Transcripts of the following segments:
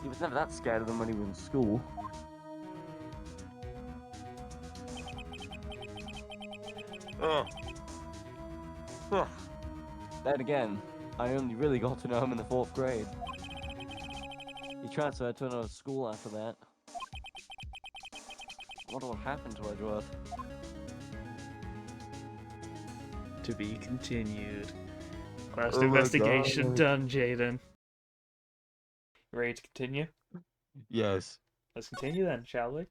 He was never that scared of them when he was in school. Ugh. Ugh. Then again, I only really got to know him in the 4th grade. He transferred to another school after that. I wonder what happened to Edgeworth. To be continued. Last Oh my investigation God. done, Jaden. Ready to continue? Yes. Let's continue then, shall we?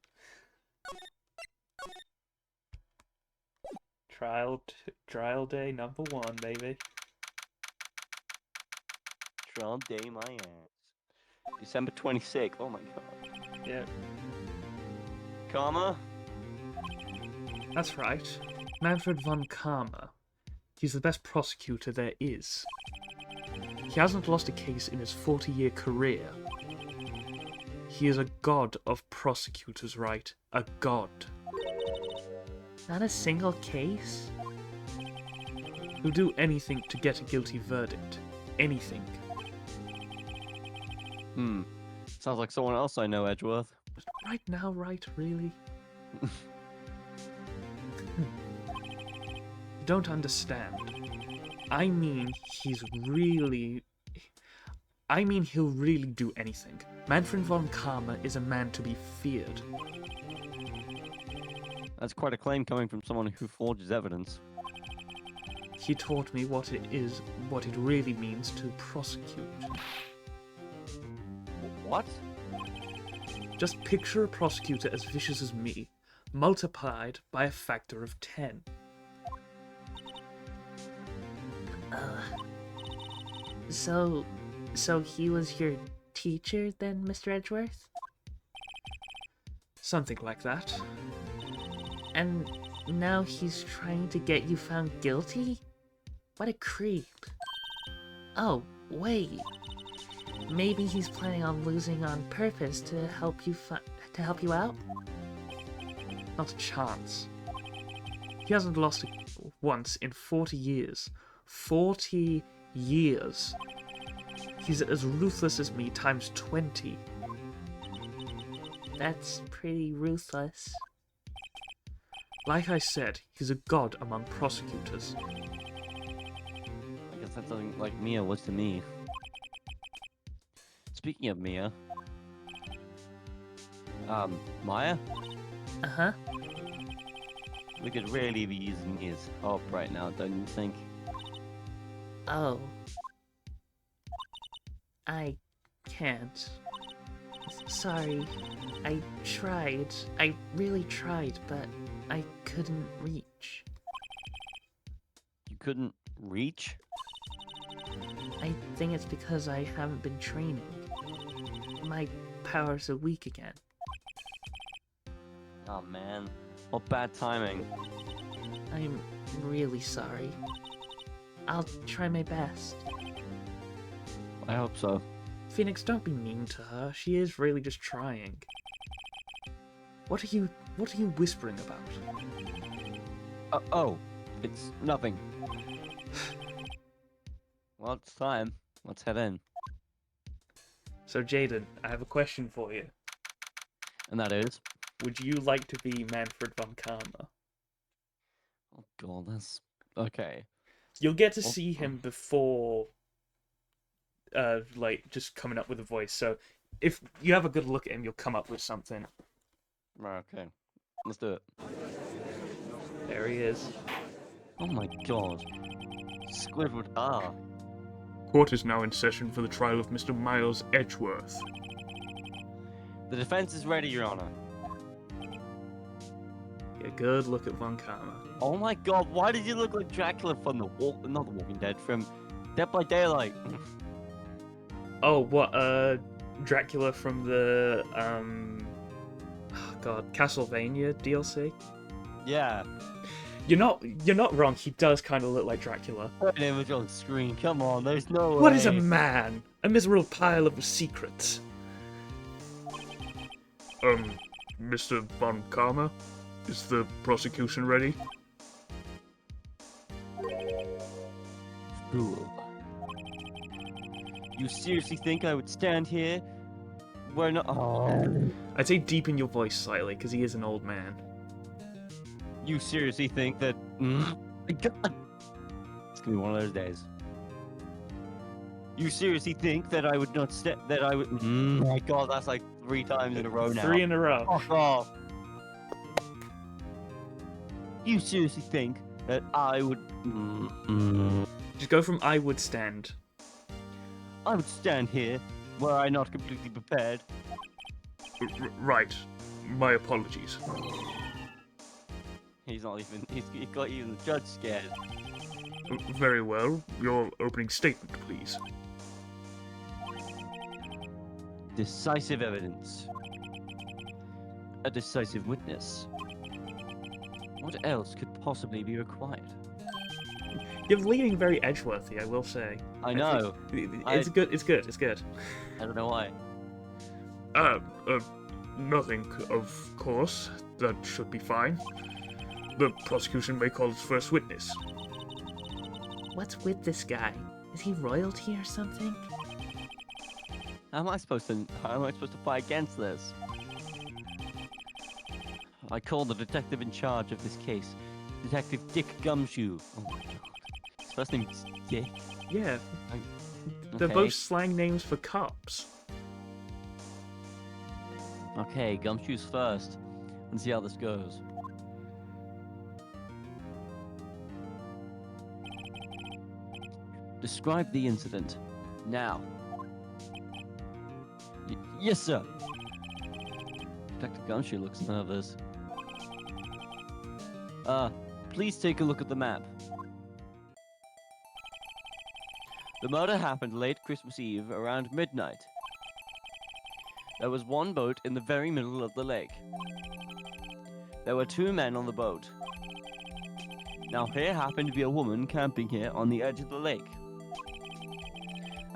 Trial day number 1, baby. Trial day my ass. December 26th. Oh my God. Yep. Karma? That's right. Manfred Von Karma. He's the best prosecutor there is. He hasn't lost a case in his 40-year career. He is a god of prosecutors, Wright. A god. Not a single case? He'll do anything to get a guilty verdict. Anything. Sounds like someone else I know, Edgeworth. Right now, Wright, really? Don't understand. I mean, he'll really do anything. Manfred Von Karma is a man to be feared. That's quite a claim coming from someone who forges evidence. He taught me what it really means to prosecute. What? Just picture a prosecutor as vicious as me, multiplied by a factor of 10. So he was your teacher then, Mr. Edgeworth? Something like that. And now he's trying to get you found guilty? What a creep. Oh, wait. Maybe he's planning on losing on purpose to help you out? Not a chance. He hasn't lost it once in 40 years. 40 years. He's as ruthless as me times 20. That's pretty ruthless. Like I said, he's a god among prosecutors. I guess that's something like Mia was to me. Speaking of Mia... Maya? Uh-huh. We could really be using his help right now, don't you think? Oh. I can't. Sorry. I tried. I really tried, but I couldn't reach. You couldn't reach? I think it's because I haven't been training. My powers are weak again. Oh man, what bad timing. I'm really sorry. I'll try my best. I hope so. Phoenix, don't be mean to her. She is really just trying. What are you whispering about? Oh, it's nothing. Well, it's time. Let's head in. So, Jaden, I have a question for you. And that is? Would you like to be Manfred Von Karma? Oh god, that's... Okay. You'll get to see him before, like, just coming up with a voice. So, if you have a good look at him, you'll come up with something. Right, okay. Let's do it. There he is. Oh my god. Squidward R. Court is now in session for the trial of Mr. Miles Edgeworth. The defense is ready, Your Honor. Get a good look at Von Karma. Oh my god, why did you look like Dracula from not the Walking Dead, from Dead by Daylight? Oh, what, Dracula from the, Castlevania DLC? Yeah. You're not wrong, he does kind of look like Dracula. An image on screen, come on, there's no way. What is a man? A miserable pile of secrets. Mr. Von Karma? Is the prosecution ready? Fool. You seriously think I would stand here we're not. Oh. I'd say deepen your voice slightly, because he is an old man. You seriously think that? My God. It's gonna be one of those days. You seriously think that I would not step? That I would? My God, that's like 3 times in a row now. 3 in a row. Fuck off. You seriously think that I would? Just go from I would stand. I would stand here, were I not completely prepared. Right. My apologies. He's not even. He got even the judge scared. Very well. Your opening statement, please. Decisive evidence. A decisive witness. What else could possibly be required? You're leaning very Edgeworthy, I will say. I know. It's good. It's good. It's good. I don't know why. Nothing, of course. That should be fine. The prosecution may call its first witness. What's with this guy? Is he royalty or something? How am I supposed to fight against this? I called the detective in charge of this case, Detective Dick Gumshoe. Oh my God. His first name is Dick. Yeah. They're Okay. both slang names for cops. Okay, Gumshoe's first. Let's see how this goes. Describe the incident. Now. Yes, sir. Detective Gumshoe looks nervous. Please take a look at the map. The murder happened late Christmas Eve around midnight. There was one boat in the very middle of the lake. There were 2 men on the boat. Now here happened to be a woman camping here on the edge of the lake.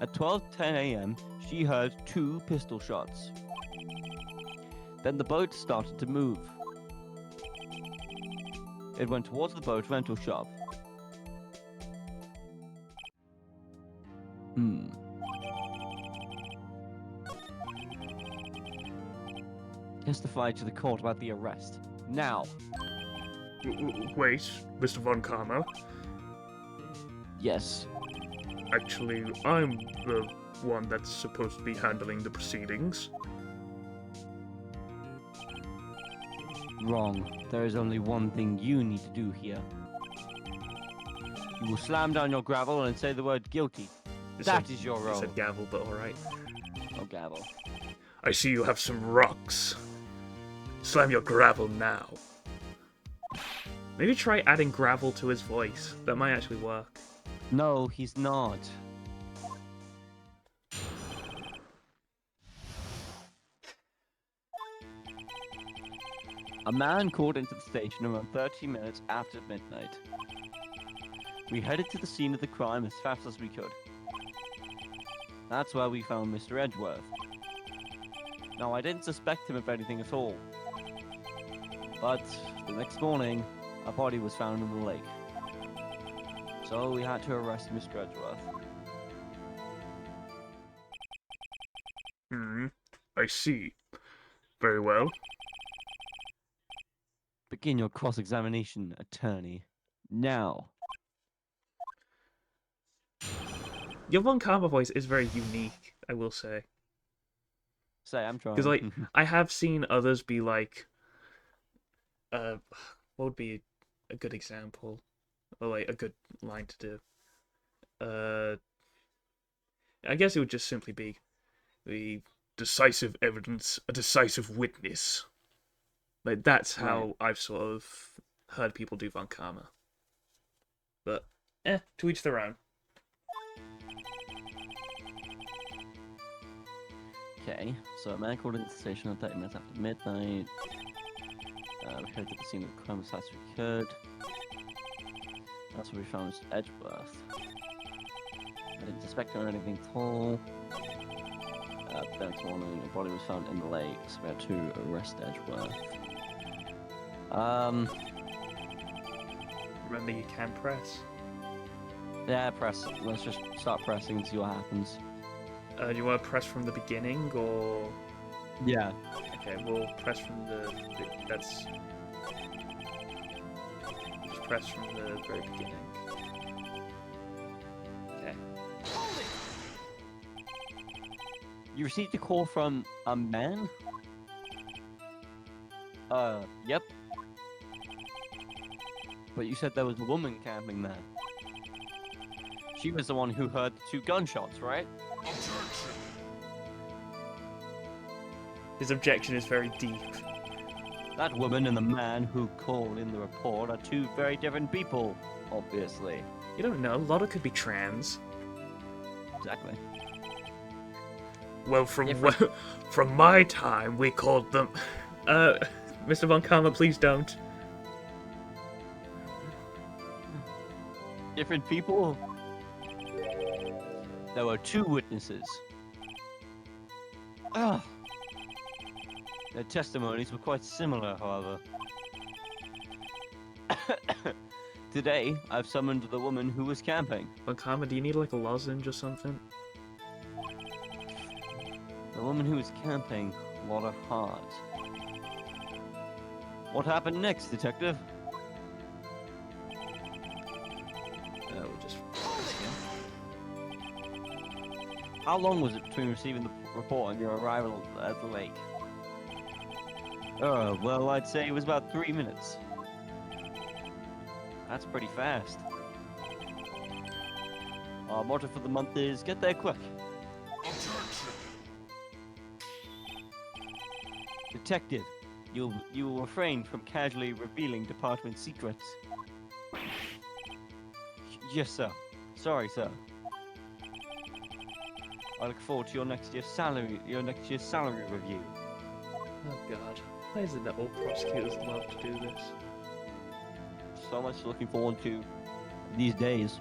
At 12:10 a.m., she heard 2 pistol shots. Then the boat started to move. It went towards the boat rental shop. Testify to the court about the arrest. Now. Wait, Mr. Von Karma. Yes. Actually, I'm the one that's supposed to be handling the proceedings. Wrong. There is only one thing you need to do here. You will slam down your gravel and say the word guilty. That is your I role. said gavel, but alright. Oh, gavel. I see you have some rocks. Slam your gravel now. Maybe try adding gravel to his voice. That might actually work. No, he's not. A man called into the station around 30 minutes after midnight. We headed to the scene of the crime as fast as we could. That's where we found Mr. Edgeworth. Now, I didn't suspect him of anything at all. But the next morning, a body was found in the lake. So we had to arrest Mr. Edgeworth. I see. Very well. Begin your cross-examination, attorney. Now. Your Von Karma voice is very unique, I will say. Say, I'm trying. Because, like, I have seen others be like... what would be a good example? Or, like, a good line to do? I guess it would just simply be the decisive evidence, a decisive witness. Like, that's how I've sort of heard people do Von Karma. But, to each their own. Okay, so a man called into the station at 30 minutes after midnight. We headed to the scene of the crime as fast as we could. That's where we found Mr. Edgeworth. I didn't suspect him or anything at all. The next morning, a body was found in the lake, so we had to arrest Edgeworth. Remember, you can press. Yeah, press. Let's just start pressing and see what happens. Do you want to press from the beginning, or Yeah. Okay, we'll press from that's... Just press from the very beginning. Okay. You received a call from a man? Yep. But you said there was a woman camping there. She was the one who heard the 2 gunshots, right? His objection is very deep. That woman and the man who called in the report are 2 very different people, obviously. You don't know, Lotta could be trans. Exactly. Well, from my time, we called them... Mr. Von Karma, please don't. Different people? There were 2 witnesses. Ah. Their testimonies were quite similar, however. Today, I've summoned the woman who was camping. Von Karma, do you need like a lozenge or something? The woman who was camping, Lotta Hart. What happened next, Detective? We'll just... How long was it between receiving the report and your arrival at the lake? Well, I'd say it was about 3 minutes. That's pretty fast. Our motto for the month is get there quick. Detective, you will refrain from casually revealing department secrets. Yes, sir. Sorry, sir. I look forward to your next year's salary review. Oh god. Why is it that all prosecutors love to do this? So much looking forward to these days.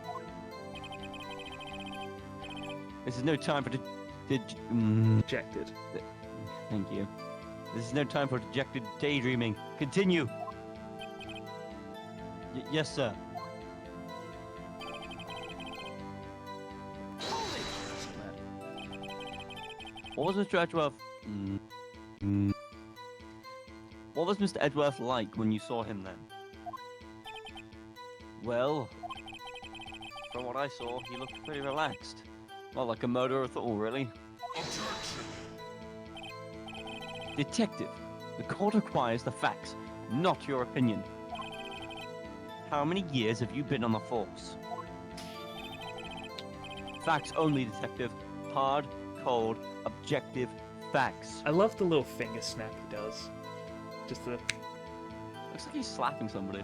This is no time for Rejected. Thank you. This is no time for dejected daydreaming. Continue. Yes, sir. What was Mr. Edgeworth? What was Mr. Edgeworth like when you saw him then? Well, from what I saw, he looked pretty relaxed. Not like a murderer at all, really. Detective, the court requires the facts, not your opinion. How many years have you been on the force? Facts only, Detective. Hard, cold, objective facts. I love the little finger snap he does. Just the... Looks like he's slapping somebody.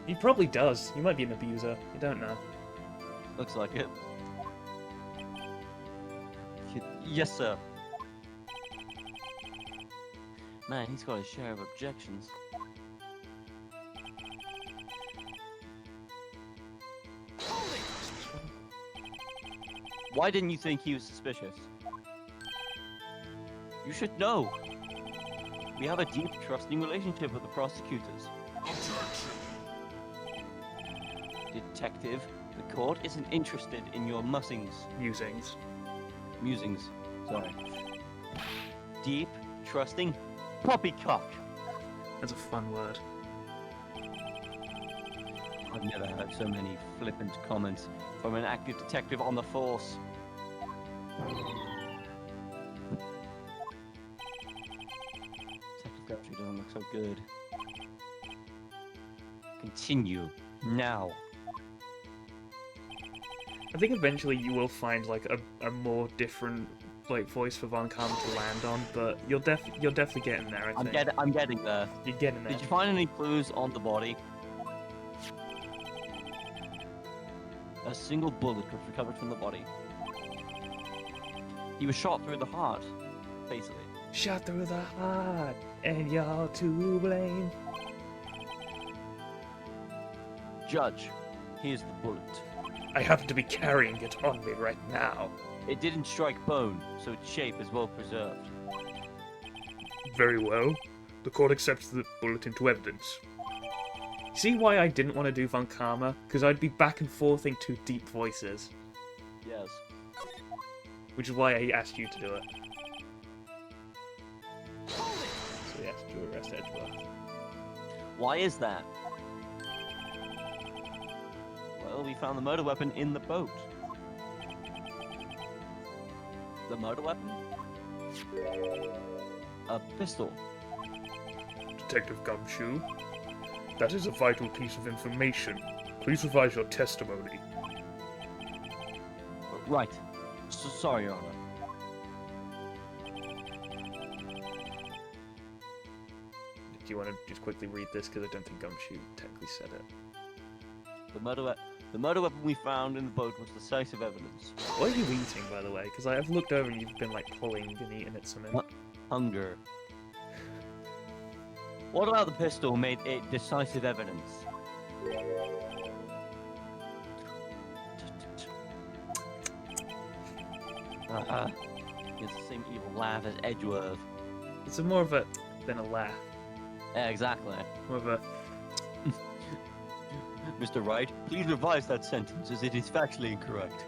He probably does. He might be an abuser. You don't know. Looks like it. Yes, sir. Man, he's got his share of objections. Why didn't you think he was suspicious? You should know. We have a deep, trusting relationship with the prosecutors. Detective, the court isn't interested in your musings. Musings. Musings. Sorry. Deep, trusting, poppycock. That's a fun word. I've never heard so many flippant comments from an active detective on the force. Detective Gumshoe doesn't look so good. Continue now. I think eventually you will find like a more different like voice for Von Karma to land on, but you're definitely getting there. I think. I'm getting there. You're getting there. Did you find any clues on the body? A single bullet was recovered from the body. He was shot through the heart, basically. Shot through the heart, and you're to blame. Judge, here's the bullet. I happen to be carrying it on me right now. It didn't strike bone, so its shape is well preserved. Very well. The court accepts the bullet into evidence. See why I didn't want to do Von Karma? Because I'd be back and forthing two deep voices. Yes. Which is why I asked you to do it. yes, to arrest Edgeworth. Why is that? Well, we found the murder weapon in the boat. The murder weapon? A pistol. Detective Gumshoe, that is a vital piece of information. Please revise your testimony. Right. Sorry, Your Honor. Do you want to just quickly read this? Because I don't think Gumshoe technically said it. The murder weapon we found in the boat was decisive evidence. What are you eating, by the way? Because I've looked over and you've been, like, pulling and eating it something. What? Hunger. What about the pistol made it decisive evidence? It's the same evil laugh as Edgeworth. It's more of a than a laugh. Yeah, exactly. More of a... Mr. Wright, please revise that sentence as it is factually incorrect.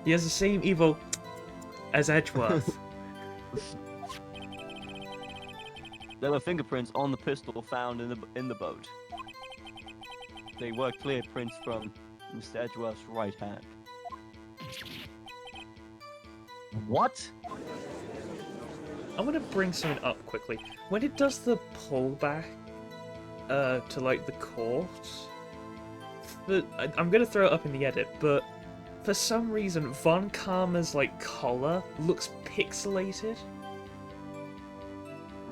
He has the same evil as Edgeworth. There were fingerprints on the pistol found in the boat. They were clear prints from Mr. Edgeworth's right hand. What? I want to bring something up quickly. When it does the pullback to, like, the court, I'm going to throw it up in the edit, but for some reason, Von Karma's, like, collar looks pixelated.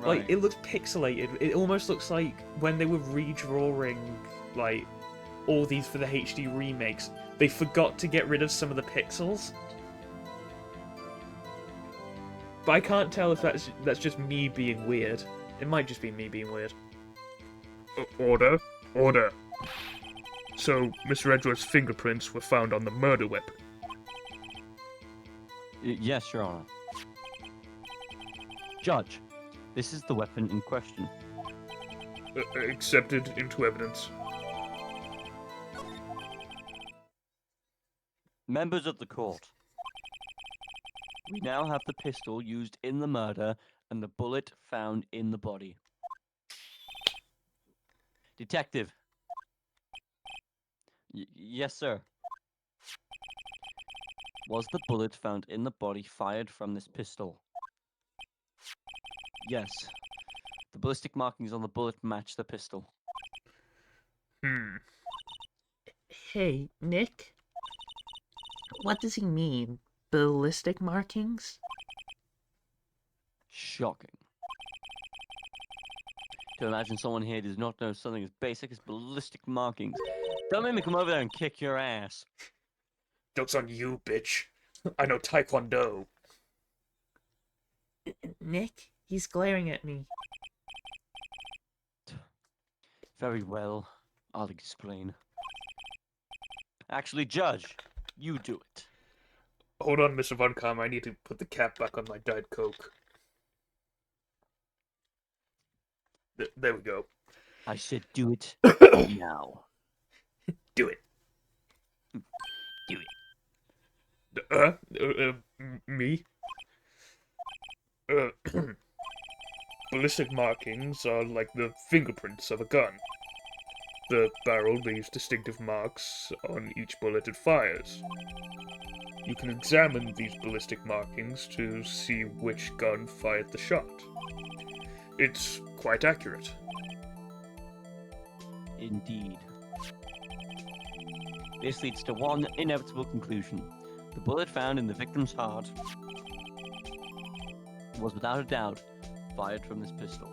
Right. Like, it looks pixelated. It almost looks like when they were redrawing, like, all these for the HD remakes, they forgot to get rid of some of the pixels. But I can't tell if that's just me being weird. It might just be me being weird. Order. Order. So, Mr. Edgeworth's fingerprints were found on the murder weapon. Yes, Your Honor. Judge, this is the weapon in question. Accepted into evidence. Members of the court, we now have the pistol used in the murder and the bullet found in the body. Detective. Yes, sir. Was the bullet found in the body fired from this pistol? Yes. The ballistic markings on the bullet match the pistol. Hey, Nick? What does he mean? Ballistic markings? Shocking. To imagine someone here does not know something as basic as ballistic markings. Don't make me come over there and kick your ass. Joke's on you, bitch. I know Taekwondo. Nick? He's glaring at me. Very well. I'll explain. Actually, Judge, you do it. Hold on, Mr. Von Karma. I need to put the cap back on my Diet Coke. There we go. I said do it now. Do it. Do it. Me? Ballistic markings are like the fingerprints of a gun. The barrel leaves distinctive marks on each bullet it fires. You can examine these ballistic markings to see which gun fired the shot. It's quite accurate. Indeed. This leads to one inevitable conclusion. The bullet found in the victim's heart was without a doubt fired from this pistol.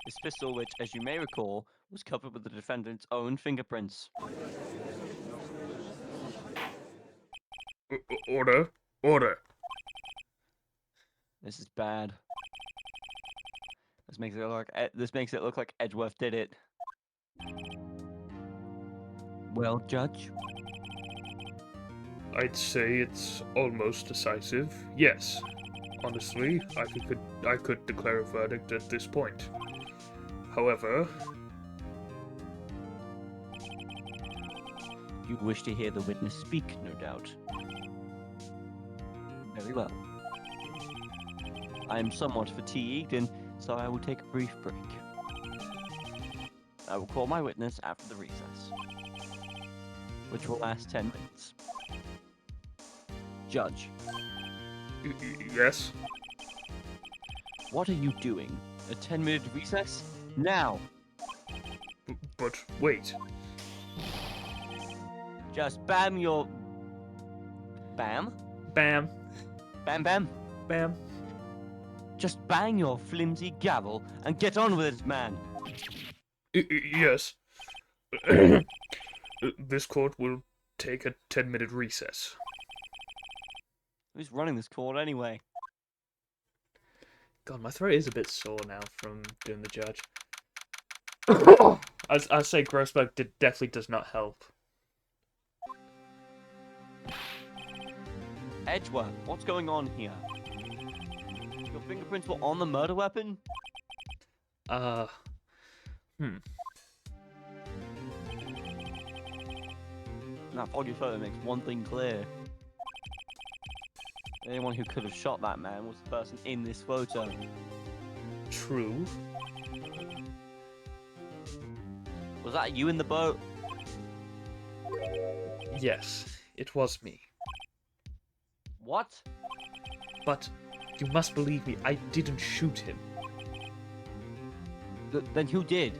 This pistol, which, as you may recall, was covered with the defendant's own fingerprints. Order. Order. This is bad. This makes it look like Edgeworth did it. Well, Judge? I'd say it's almost decisive. Yes. Honestly, I could declare a verdict at this point. However, You wish to hear the witness speak, no doubt. Very well. I am somewhat fatigued, and so I will take a brief break. I will call my witness after the recess, which will last 10 minutes. Judge, Yes? what are you doing? A 10-minute recess? Now! But wait. Just bam your... Bam? Bam. Bam bam? Bam. Just bang your flimsy gavel and get on with it, man! Yes. This court will take a 10-minute recess. Who's running this court anyway? God, my throat is a bit sore now from doing the judge. I say Grossberg definitely does not help. Edgeworth, what's going on here? Your fingerprints were on the murder weapon? That body photo makes one thing clear. Anyone who could have shot that man was the person in this photo. True. Was that you in the boat? Yes, it was me. What? But you must believe me, I didn't shoot him. Then who did?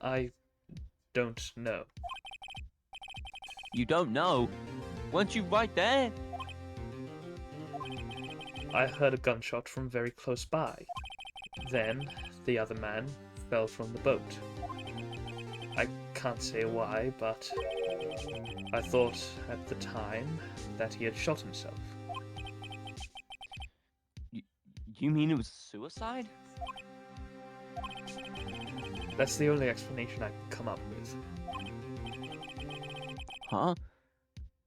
I don't know. You don't know? Weren't you right there? I heard a gunshot from very close by. Then the other man fell from the boat. I can't say why, but I thought at the time that he had shot himself. You mean it was suicide? That's the only explanation I can come up with. Huh?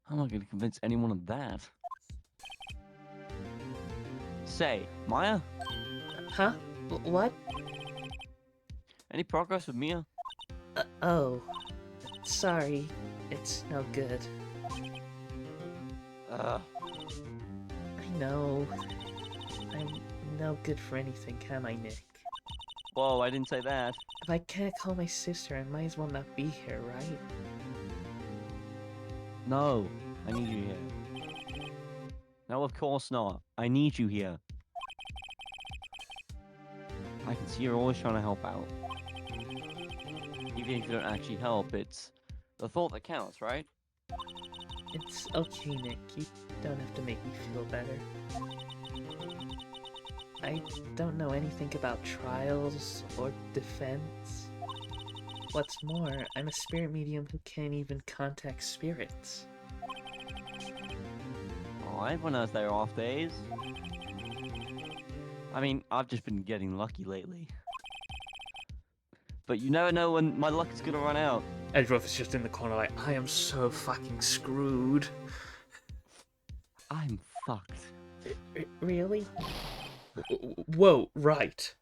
I'm not gonna convince anyone of that. Say, Maya? Huh? What? Any progress with Mia? Oh. Sorry. It's no good. Uh, I know. I'm no good for anything, can I, Nick? whoa, I didn't say that. If I can't call my sister, I might as well not be here, right? No, I need you here. No, of course not. I need you here. I can see you're always trying to help out. Even if you don't actually help, it's the thought that counts, right? It's okay, Nick. You don't have to make me feel better. I don't know anything about trials or defense. What's more, I'm a spirit medium who can't even contact spirits. Oh, everyone has their off days. I mean, I've just been getting lucky lately. But you never know when my luck is gonna run out. Edgeworth is just in the corner like, I am so fucking screwed. I'm fucked. Really? Whoa, right.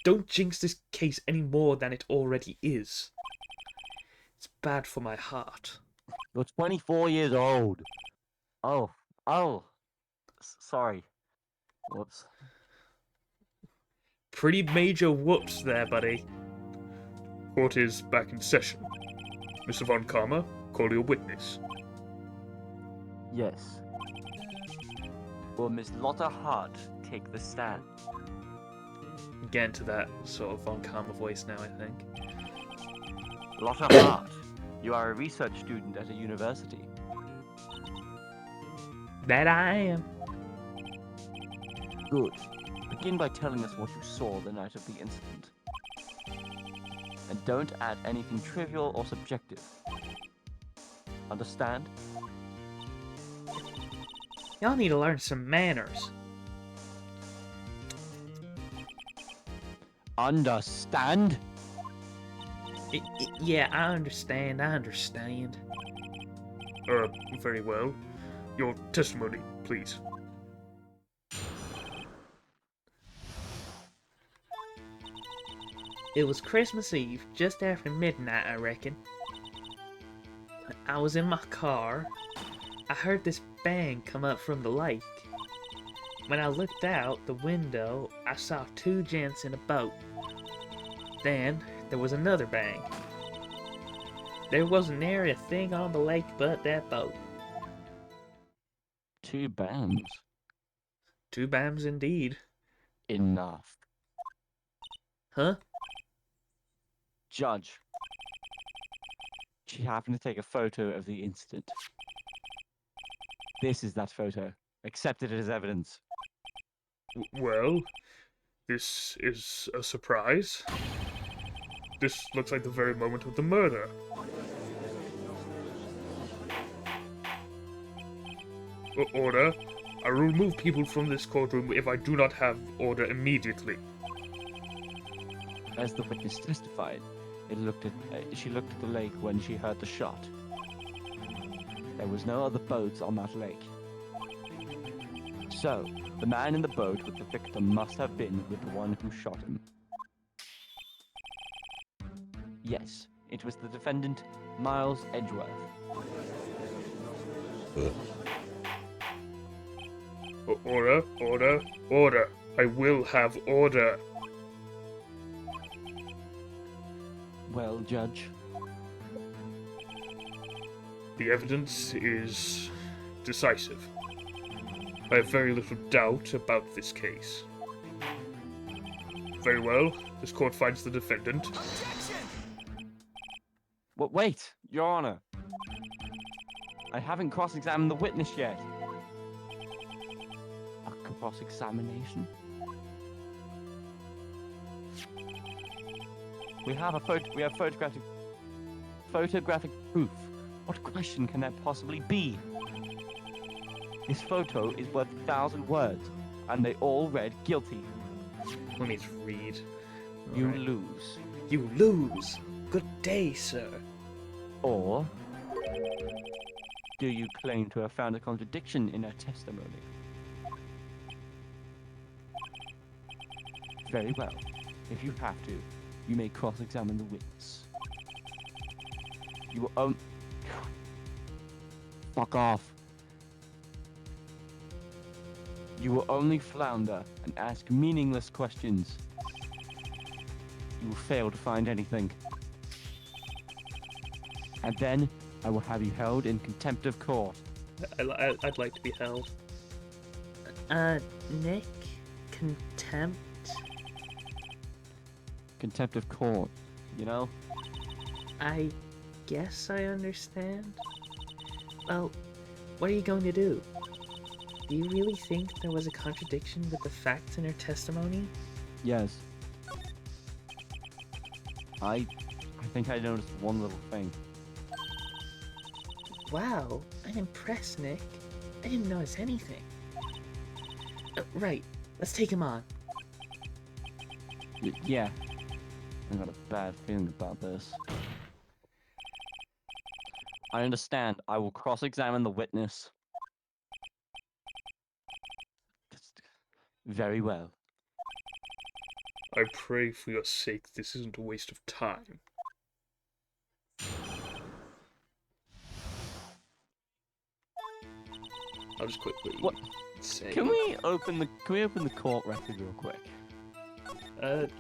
Don't jinx this case any more than it already is. It's bad for my heart. You're 24 years old. Oh. Sorry. Whoops. Pretty major whoops there, buddy. Court is back in session. Mr. Von Karma, call your witness. Yes. Will Miss Lotta Hart take the stand? Get into that sort of Von Karma voice now, I think. Lotta Hart, you are a research student at a university. That I am. Good. Begin by telling us what you saw the night of the incident. And don't add anything trivial or subjective. Understand? Y'all need to learn some manners. Understand? Yeah, I understand. Very well. Your testimony, please. It was Christmas Eve, just after midnight, I reckon. I was in my car. I heard this bang come up from the lake. When I looked out the window, I saw two gents in a boat. Then, there was another bang. There wasn't nary a thing on the lake but that boat. 2 bands. Two bams indeed. Enough. Huh? Judge. She happened to take a photo of the incident. This is that photo. Accept it as evidence. Well, this is a surprise. This looks like the very moment of the murder. Order. I will remove people from this courtroom if I do not have order immediately. As the witness testified, she looked at the lake when she heard the shot. There was no other boats on that lake. So, the man in the boat with the victim must have been with the one who shot him. Yes, it was the defendant, Miles Edgeworth. Order, order, order. I will have order. Well, Judge, The evidence is decisive. I have very little doubt about this case. Very well. This court finds the defendant. wait, Your Honor. I haven't cross-examined the witness yet. A cross-examination? We have photographic proof. What question can there possibly be? This photo is worth 1,000 words, and they all read guilty. Let me read. You Right. lose. You lose. Good day, sir. Or do you claim to have found a contradiction in her testimony? Very well. If you have to, you may cross-examine the witness. You will Fuck off. You will only flounder and ask meaningless questions. You will fail to find anything. And then I will have you held in contempt of court. I'd like to be held. Nick? Contempt? Contempt of court, you know? I guess I understand. Well, what are you going to do? Do you really think there was a contradiction with the facts in her testimony? Yes. I think I noticed one little thing. Wow, I'm impressed, Nick. I didn't notice anything. Right, let's take him on. Yeah. I got a bad feeling about this. I understand. I will cross-examine the witness. Very well. I pray for your sake this isn't a waste of time. I'll just quickly What? say. Can we open the court record real quick?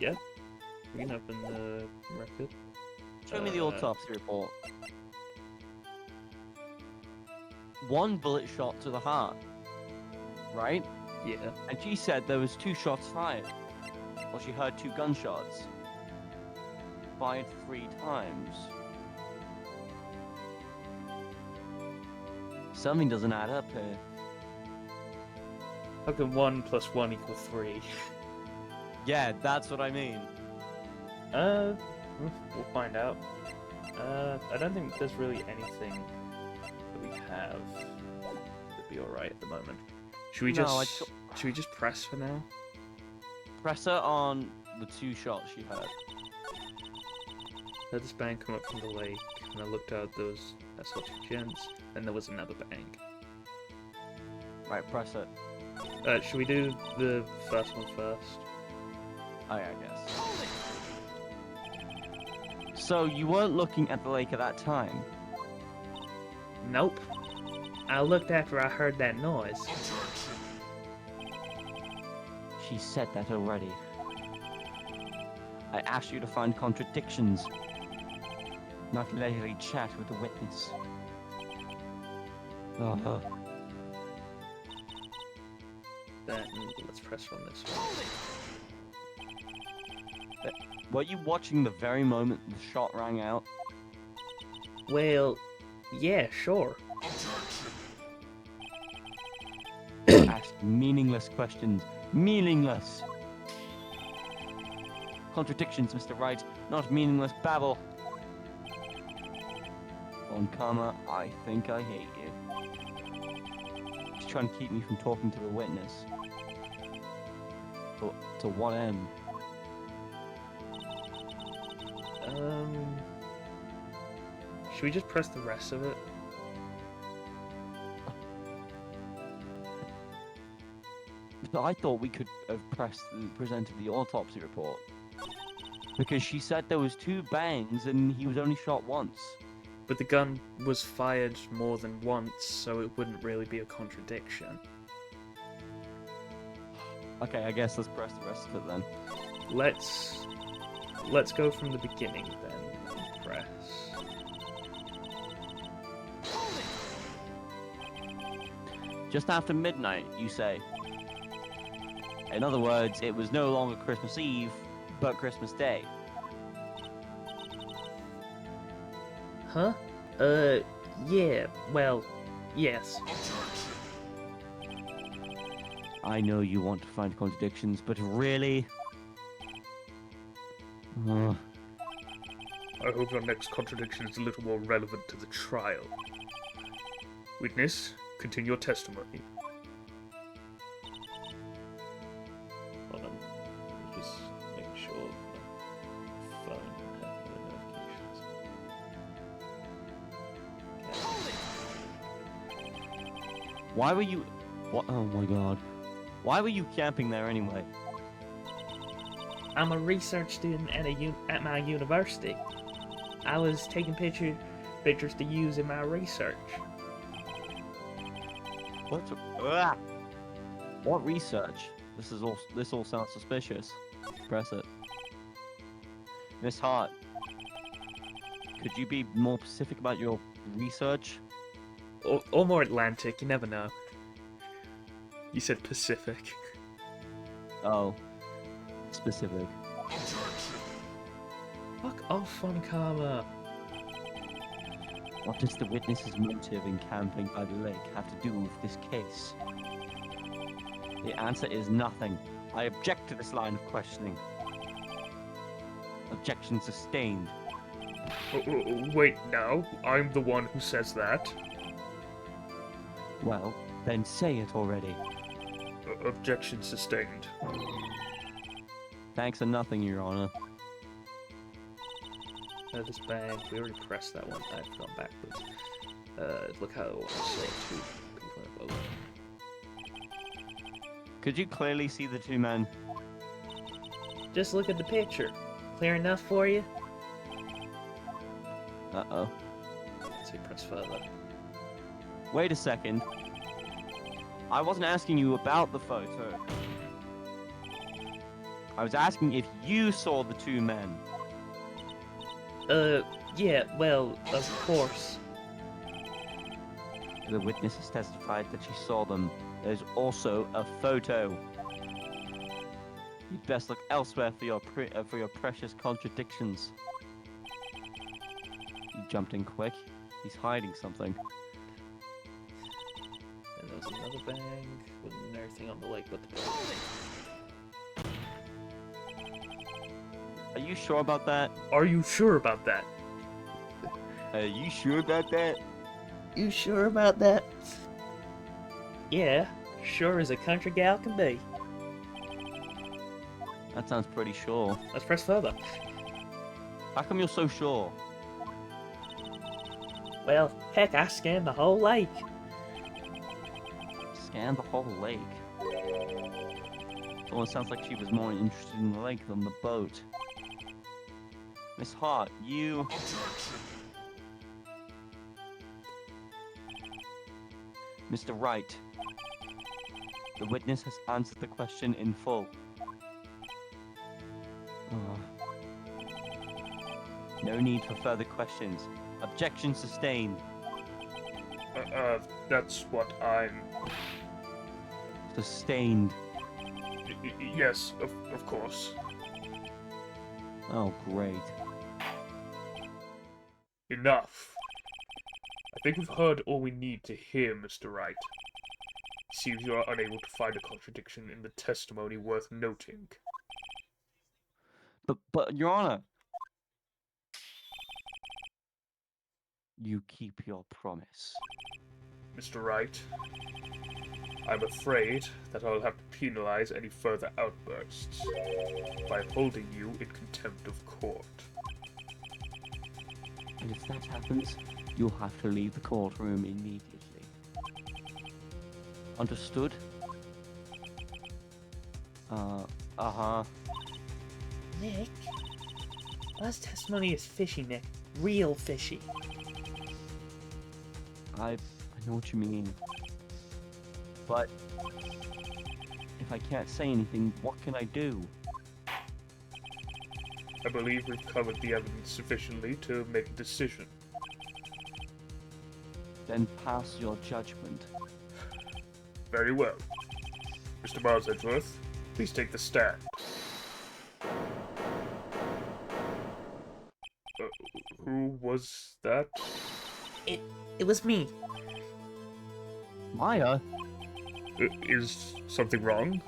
Yeah. We can open the record. Show me the autopsy report. 1 bullet shot to the heart. Right? Yeah. And she said there was 2 shots fired. Well, she heard 2 gunshots. Fired 3 times. Something doesn't add up here. How can 1 + 1 = 3? Yeah, that's what I mean. We'll find out. I don't think there's really anything that we have that'd be alright at the moment. Should we should we just press for now? Press her on the 2 shots she heard. Heard this bang come up from the lake, and I looked out, there was I saw 2 gents, and there was another bang. Right, press it. Should we do the first one first? Oh yeah, I guess. So you weren't looking at the lake at that time? Nope. I looked after I heard that noise. She said that already. I asked you to find contradictions, not leisurely chat with the witness. Uh-huh. Then let's press on this one. Were you watching the very moment the shot rang out? Well, yeah, sure. Ask meaningless questions. Meaningless! Contradictions, Mr. Wright, not meaningless babble. Von Karma, I think I hate you. She's trying to keep me from talking to the witness. To what end? Should we just press the rest of it? I thought we could have presented the autopsy report. Because she said there was 2 bangs and he was only shot once. But the gun was fired more than once, so it wouldn't really be a contradiction. Okay, I guess let's press the rest of it then. Let's go from the beginning then. And press. Just after midnight, you say. In other words, it was no longer Christmas Eve, but Christmas Day. Huh? Yeah, well, yes. I know you want to find contradictions, but really? I hope your next contradiction is a little more relevant to the trial. Witness, continue your testimony. Hold on. Just make sure the phone has no notifications. Why were you... What? Oh my god. Why were you camping there anyway? I'm a research student at my university. I was taking pictures to use in my research. What? Ah! What research? This all sounds suspicious. Press it. Miss Hart, could you be more specific about your research? Or more Atlantic, you never know. You said Pacific. Oh. Specific. Fuck off, Von Karma. What does the witness's motive in camping by the lake have to do with this case? The answer is nothing. I object to this line of questioning. Objection sustained. Wait, now? I'm the one who says that. Well, then say it already. Objection sustained. Thanks for nothing, Your Honor. This bag, we already pressed that one. I've gone backwards. Look how I saw 2 people in a boat. Could you clearly see the 2 men? Just look at the picture. Clear enough for you? Uh-oh. Let's see, press further. Wait a second. I wasn't asking you about the photo. I was asking if you saw the 2 men. Yeah, well, of course. The witness has testified that she saw them. There's also a photo. You'd best look elsewhere for your precious contradictions. You jumped in quick. He's hiding something. And there's another bag with everything on the lake but the boat. Are you sure about that? Are you sure about that? Are you sure about that? You sure about that? Yeah, sure as a country gal can be. That sounds pretty sure. Let's press further. How come you're so sure? Well, heck, I scanned the whole lake. Scan the whole lake. Well, it sounds like she was more interested in the lake than the boat. Miss Hart, you... Mr. Wright, the witness has answered the question in full. Oh. No need for further questions. Objection sustained. That's what I'm... Sustained. Yes, of course. Oh, great. Enough. I think we've heard all we need to hear, Mr. Wright. Seems you are unable to find a contradiction in the testimony worth noting. But, Your Honor, you keep your promise. Mr. Wright, I'm afraid that I'll have to penalize any further outbursts by holding you in contempt of court. And if that happens, you'll have to leave the courtroom immediately. Understood? Uh-huh. Nick? Lotta's testimony is fishy, Nick. Real fishy. I know what you mean. But if I can't say anything, what can I do? I believe we've covered the evidence sufficiently to make a decision. Then pass your judgment. Very well. Mr. Miles Edgeworth, please take the stand. Who was that? It was me. Maya? Is something wrong?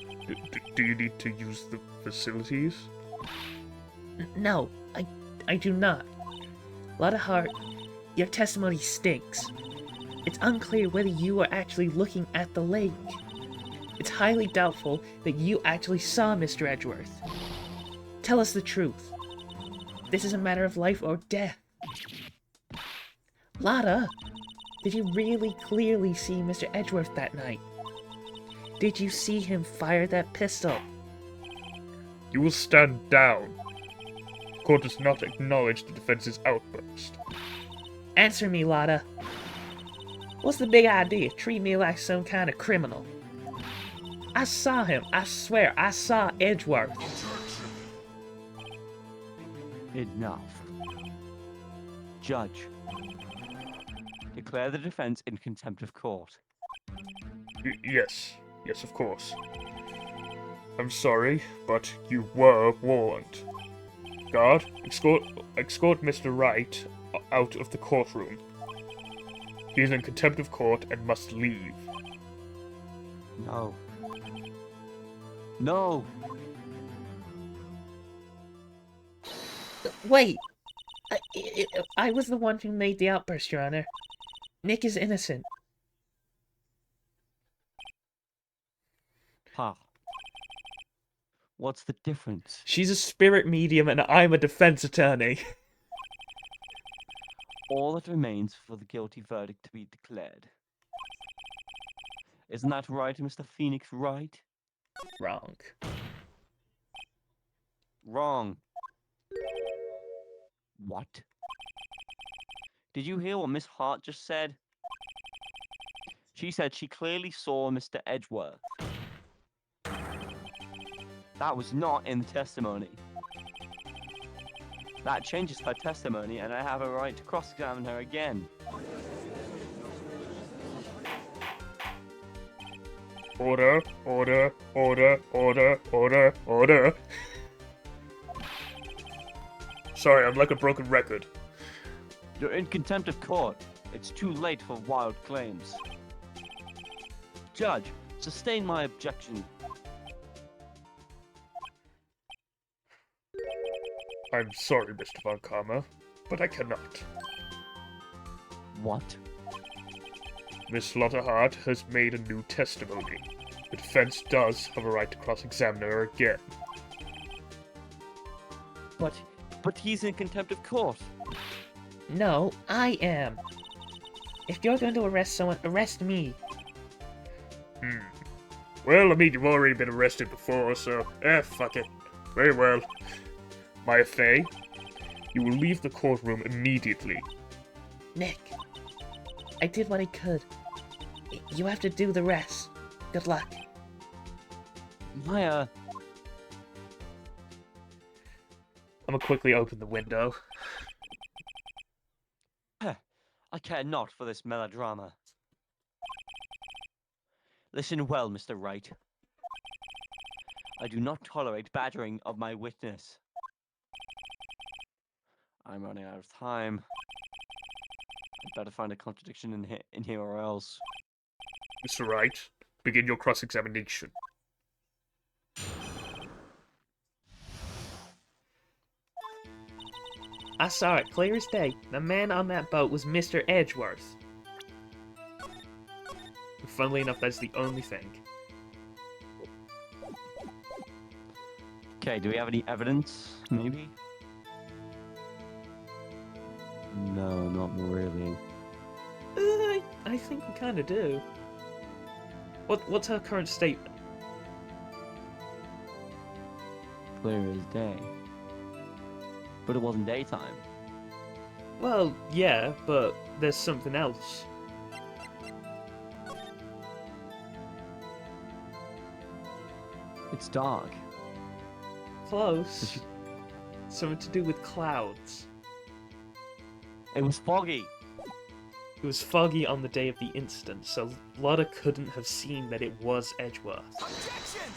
Do you need to use the facilities? No, I do not. Lotta Hart, your testimony stinks. It's unclear whether you were actually looking at the lake. It's highly doubtful that you actually saw Mr. Edgeworth. Tell us the truth. This is a matter of life or death. Lotta, did you really clearly see Mr. Edgeworth that night? Did you see him fire that pistol? You will stand down. The court does not acknowledge the defense's outburst. Answer me, Lotta. What's the big idea? Treat me like some kind of criminal. I saw him. I swear, I saw Edgeworth. Enough. Judge. Declare the defense in contempt of court. Yes, of course. I'm sorry, but you were warned. Guard, escort Mr. Wright out of the courtroom. He is in contempt of court and must leave. No. No! Wait! I was the one who made the outburst, Your Honor. Nick is innocent. Pa. What's the difference? She's a spirit medium and I'm a defense attorney. All that remains for the guilty verdict to be declared. Isn't that right, Mr. Phoenix Wright? Wrong. Wrong. What? Did you hear what Miss Hart just said? She said she clearly saw Mr. Edgeworth. That was not in the testimony. That changes her testimony, and I have a right to cross-examine her again. Order, order, order, order, order, order. Sorry, I'm like a broken record. You're in contempt of court. It's too late for wild claims. Judge, sustain my objection. I'm sorry, Mr. Von Karma, but I cannot. What? Miss Lotta Hart has made a new testimony. The defense does have a right to cross-examine her again. But he's in contempt of court. No, I am. If you're going to arrest someone, arrest me. Well, I mean, you've already been arrested before, so, fuck it. Very well. Maya Fey, you will leave the courtroom immediately. Nick, I did what I could. You have to do the rest. Good luck. Maya. gonna quickly open the window. I care not for this melodrama. Listen well, Mr. Wright. I do not tolerate badgering of my witness. I'm running out of time. I'd better find a contradiction in here or else. Mr. Wright, begin your cross-examination. I saw it clear as day. The man on that boat was Mr. Edgeworth. Funnily enough, that's the only thing. Okay, do we have any evidence? Maybe? No, not really. I think we kind of do. What's her current statement? Clear as day. But it wasn't daytime. Well, yeah, but there's something else. It's dark. Close. Something to do with clouds. It was foggy. It was foggy on the day of the incident, so Lotta couldn't have seen that it was Edgeworth. Objection!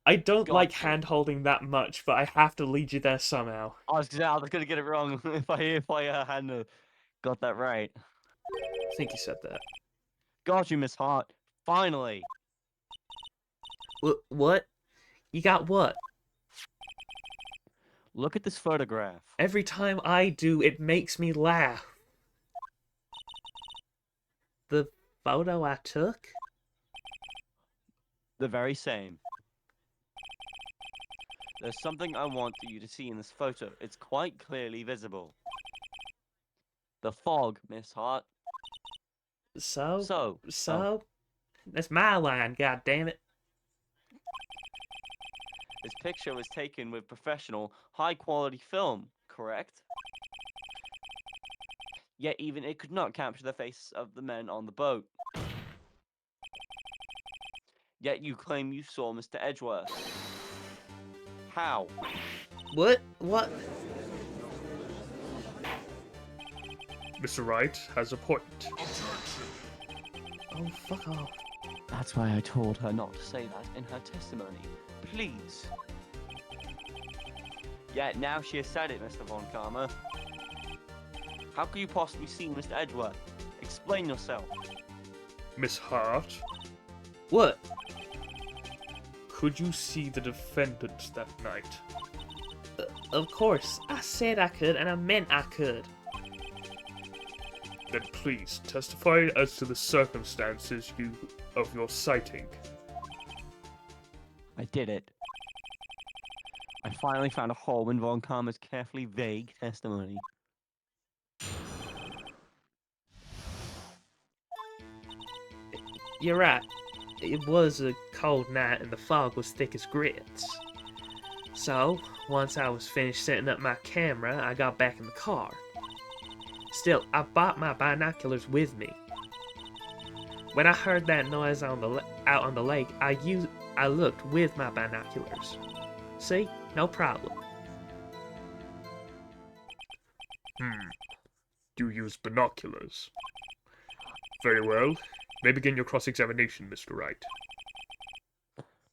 I don't like Gotcha. hand-holding that much, but I have to lead you there somehow. I was gonna get it wrong if I hadn't got that right. I think you said that. Got you, Miss Hart. Finally. What? You got what? Look at this photograph. Every time I do, it makes me laugh. The photo I took? The very same. There's something I want you to see in this photo. It's quite clearly visible. The fog, Miss Hart. So? So, That's my line, goddammit. this picture was taken with professional, high-quality film, correct? Yet even it could not capture the face of the men on the boat. Yet you claim you saw Mr. Edgeworth. How? What? Mr. Wright has a point. Oh, fuck off. That's why I told her not to say that in her testimony. Please. Yet now she has said it, Mr. Von Karma. How could you possibly see Mr. Edgeworth? Explain yourself. Miss Hart, What? could you see the defendant that night? Of course. I said I could, and I meant I could. Then please testify as to the circumstances of your sighting. I did it. I finally found a hole in Von Karma's carefully vague testimony. You're right. It was a cold night and the fog was thick as grits. So, once I was finished setting up my camera, I got back in the car. Still, I brought my binoculars with me. When I heard that noise out on the lake, I looked with my binoculars. See? No problem. You use binoculars. Very well. May begin your cross-examination, Mr. Wright.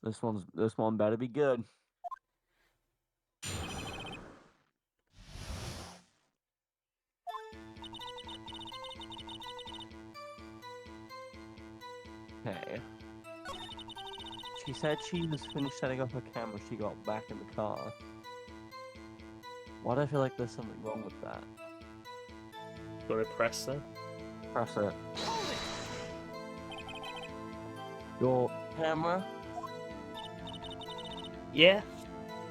This one better be good. Okay. She said she was finished setting up her camera. She got back in the car. Why do I feel like there's something wrong with that? Got to press that? Press it. Your camera? Yeah,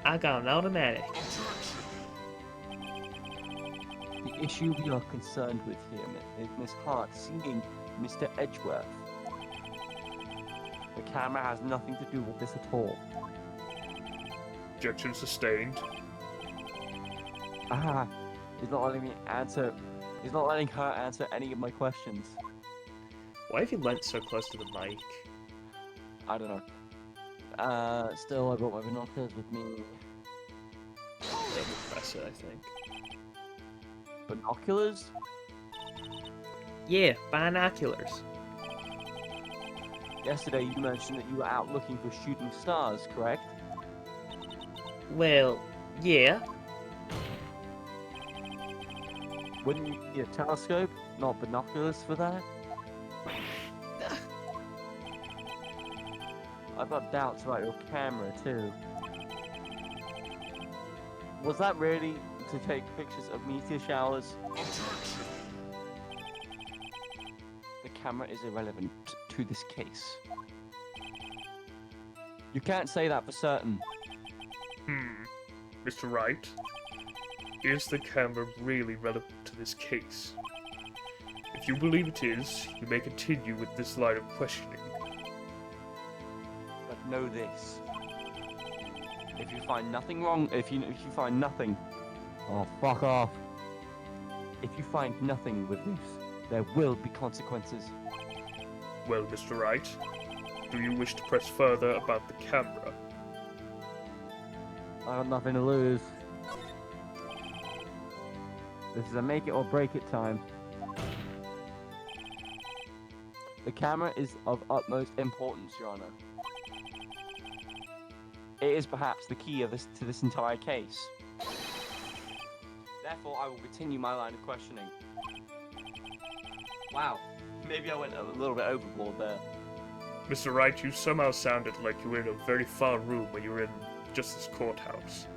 I got an automatic. The issue we are concerned with here is Miss Hart seeing Mr. Edgeworth. The camera has nothing to do with this at all. Objection sustained. Ah, he's not letting me answer. He's not letting her answer any of my questions. Why have you leant so close to the mic? I don't know. Still, I brought my binoculars with me. answer, I think. Binoculars? Yeah, binoculars. Yesterday you mentioned that you were out looking for shooting stars, correct? Well, yeah. Wouldn't you need a telescope, not binoculars for that? I've got doubts about your camera too. Was that really to take pictures of meteor showers? The camera is irrelevant to this case. You can't say that for certain. Mr. Wright, is the camera really relevant to this case? If you believe it is, you may continue with this line of questioning. But know this. If you find nothing wrong, if you find nothing, oh fuck off. If you find nothing with this, there will be consequences. Well, Mr. Wright, do you wish to press further about the camera? I got nothing to lose. This is a make it or break it time. The camera is of utmost importance, Your Honor. It is perhaps the key of to this entire case. Therefore, I will continue my line of questioning. Wow, maybe I went a little bit overboard there. Mr. Wright, you somehow sounded like you were in a very far room when you were in Justice Courthouse.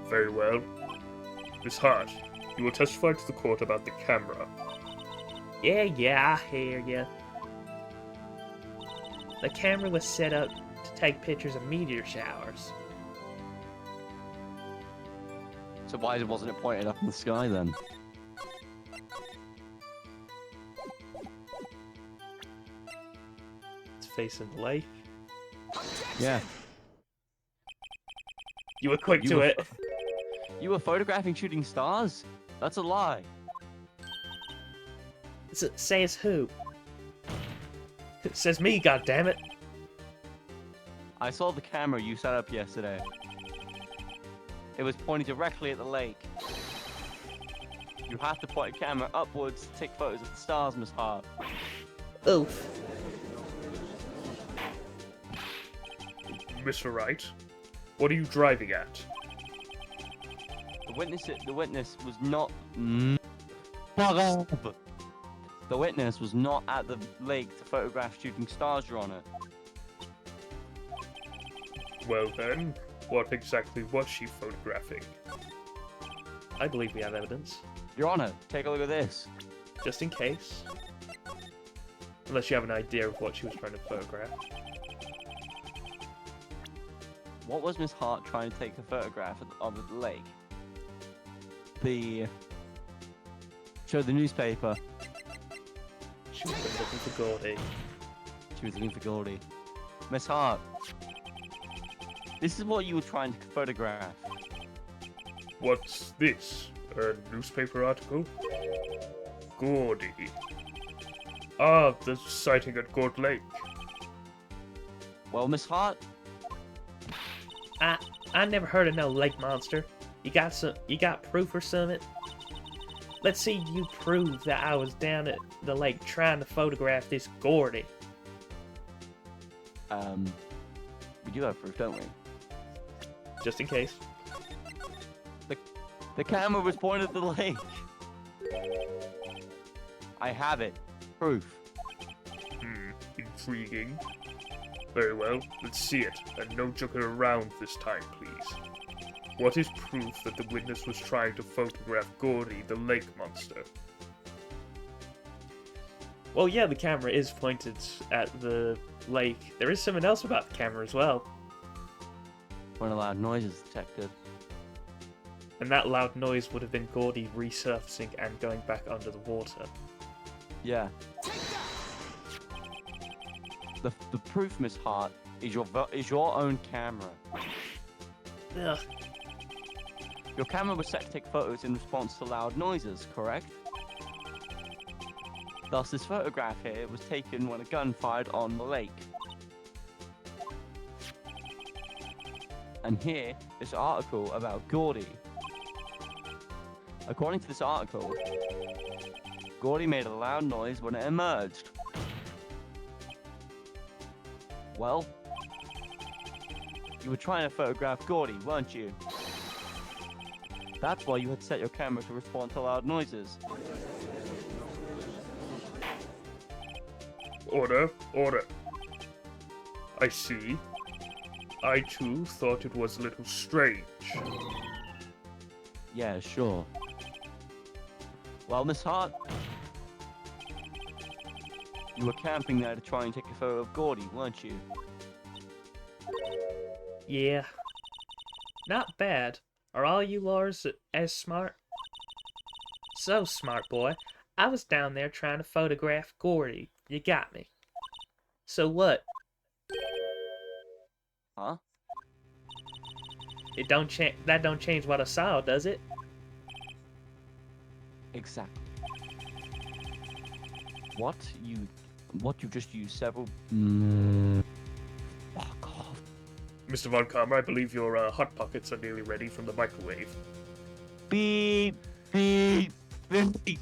Very well. Miss Hart, you will testify to the court about the camera. Yeah, I hear ya. The camera was set up to take pictures of meteor showers. So why wasn't it pointed up in the sky then? It's facing the lake. Yeah. You were quick You to were it. You were photographing shooting stars? That's a lie. Says who? It says me, goddammit. I saw the camera you set up yesterday. It was pointing directly at the lake. You have to point a camera upwards to take photos of the stars, Miss Hart. Oof. Mr. Wright, what are you driving at? The witness was not. Fuck off! The witness was not at the lake to photograph shooting stars, Your Honor. Well then, what exactly was she photographing? I believe we have evidence. Your Honor, take a look at this. Just in case. Unless you have an idea of what she was trying to photograph. What was Miss Hart trying to take a photograph of the lake? Show the newspaper. She was looking for Gordy. She was looking for Goldie. Miss Hart, this is what you were trying to photograph. What's this? A newspaper article? Gordy. Ah, the sighting at Gord Lake. Well, Miss Hart, I never heard of no lake monster. You got proof or something? Let's see you prove that I was down at the lake trying to photograph this Gordy. we do have proof, don't we? Just in case. The camera was pointed at the lake. I have it. Proof. Intriguing. Very well, let's see it, and no joking around this time, please. What is proof that the witness was trying to photograph Gordy, the lake monster? Well, yeah, the camera is pointed at the lake. There is something else about the camera as well. When a loud noise is detected. And that loud noise would have been Gordy resurfacing and going back under the water. Yeah. The proof, Miss Hart, is your own camera. Ugh. Your camera was set to take photos in response to loud noises, correct? Thus, this photograph here was taken when a gun fired on the lake. and hear this article about Gordy. According to this article, Gordy made a loud noise when it emerged. Well, you were trying to photograph Gordy, weren't you? That's why you had set your camera to respond to loud noises. Order, order. I see. I too thought it was a little strange. Yeah, sure. Well, Miss Hart, you were camping there to try and take a photo of Gordy, weren't you? Yeah. Not bad. Are all you lures as smart? So smart, boy. I was down there trying to photograph Gordy. You got me. So what? Huh? That don't change what I saw, does it? Exactly. What you just used several... Fuck off. Mr. Von Karma, I believe your Hot Pockets are nearly ready from the microwave. Beep, beep, beep.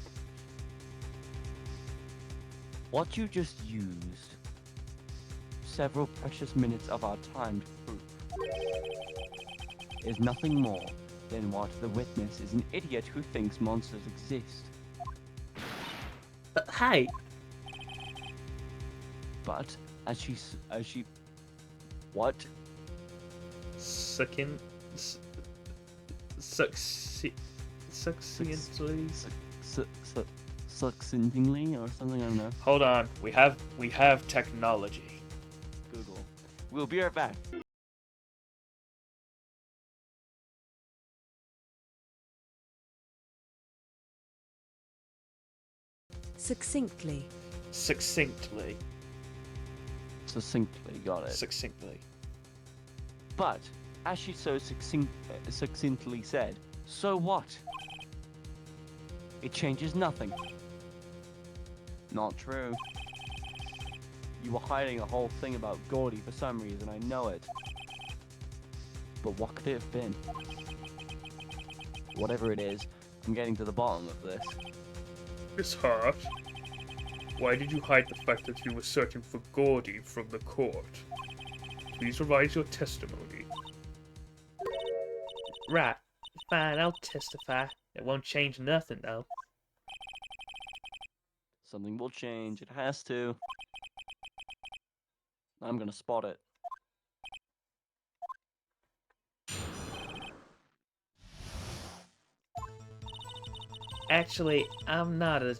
What you just used several precious minutes of our time to prove is nothing more than what the witness is an idiot who thinks monsters exist. Hey! But as she what? Succinctly. Succinctly or something, I don't know. Hold on, we have technology. Google. We'll be right back. Succinctly. Succinctly. Succinctly, got it. Succinctly. But, as she so succinctly said, so what? It changes nothing. Not true. You were hiding the whole thing about Gordy for some reason, I know it. But what could it have been? Whatever it is, I'm getting to the bottom of this. Miss Hart, why did you hide the fact that you were searching for Gordy from the court? Please revise your testimony. Right. Fine, I'll testify. It won't change nothing, though. Something will change, it has to. I'm gonna spot it. Actually, I'm not a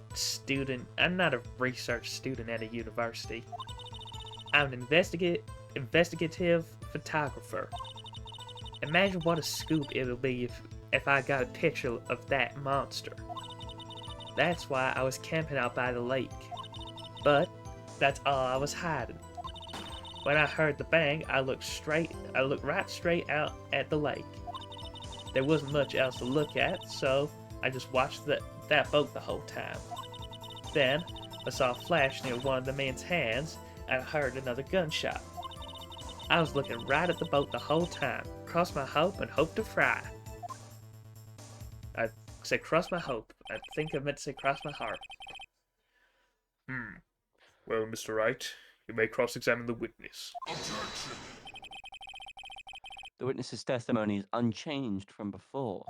research student at a university. I'm an investigative photographer. Imagine what a scoop it'll be if I got a picture of that monster. That's why I was camping out by the lake. But that's all I was hiding. When I heard the bang, I looked right straight out at the lake. There wasn't much else to look at, so I just watched that boat the whole time. Then, I saw a flash near one of the men's hands, and I heard another gunshot. I was looking right at the boat the whole time. Cross my hope and hope to fry. I said cross my hope. I think I meant to say cross my heart. Well, Mr. Wright, you may cross-examine the witness. The witness's testimony is unchanged from before.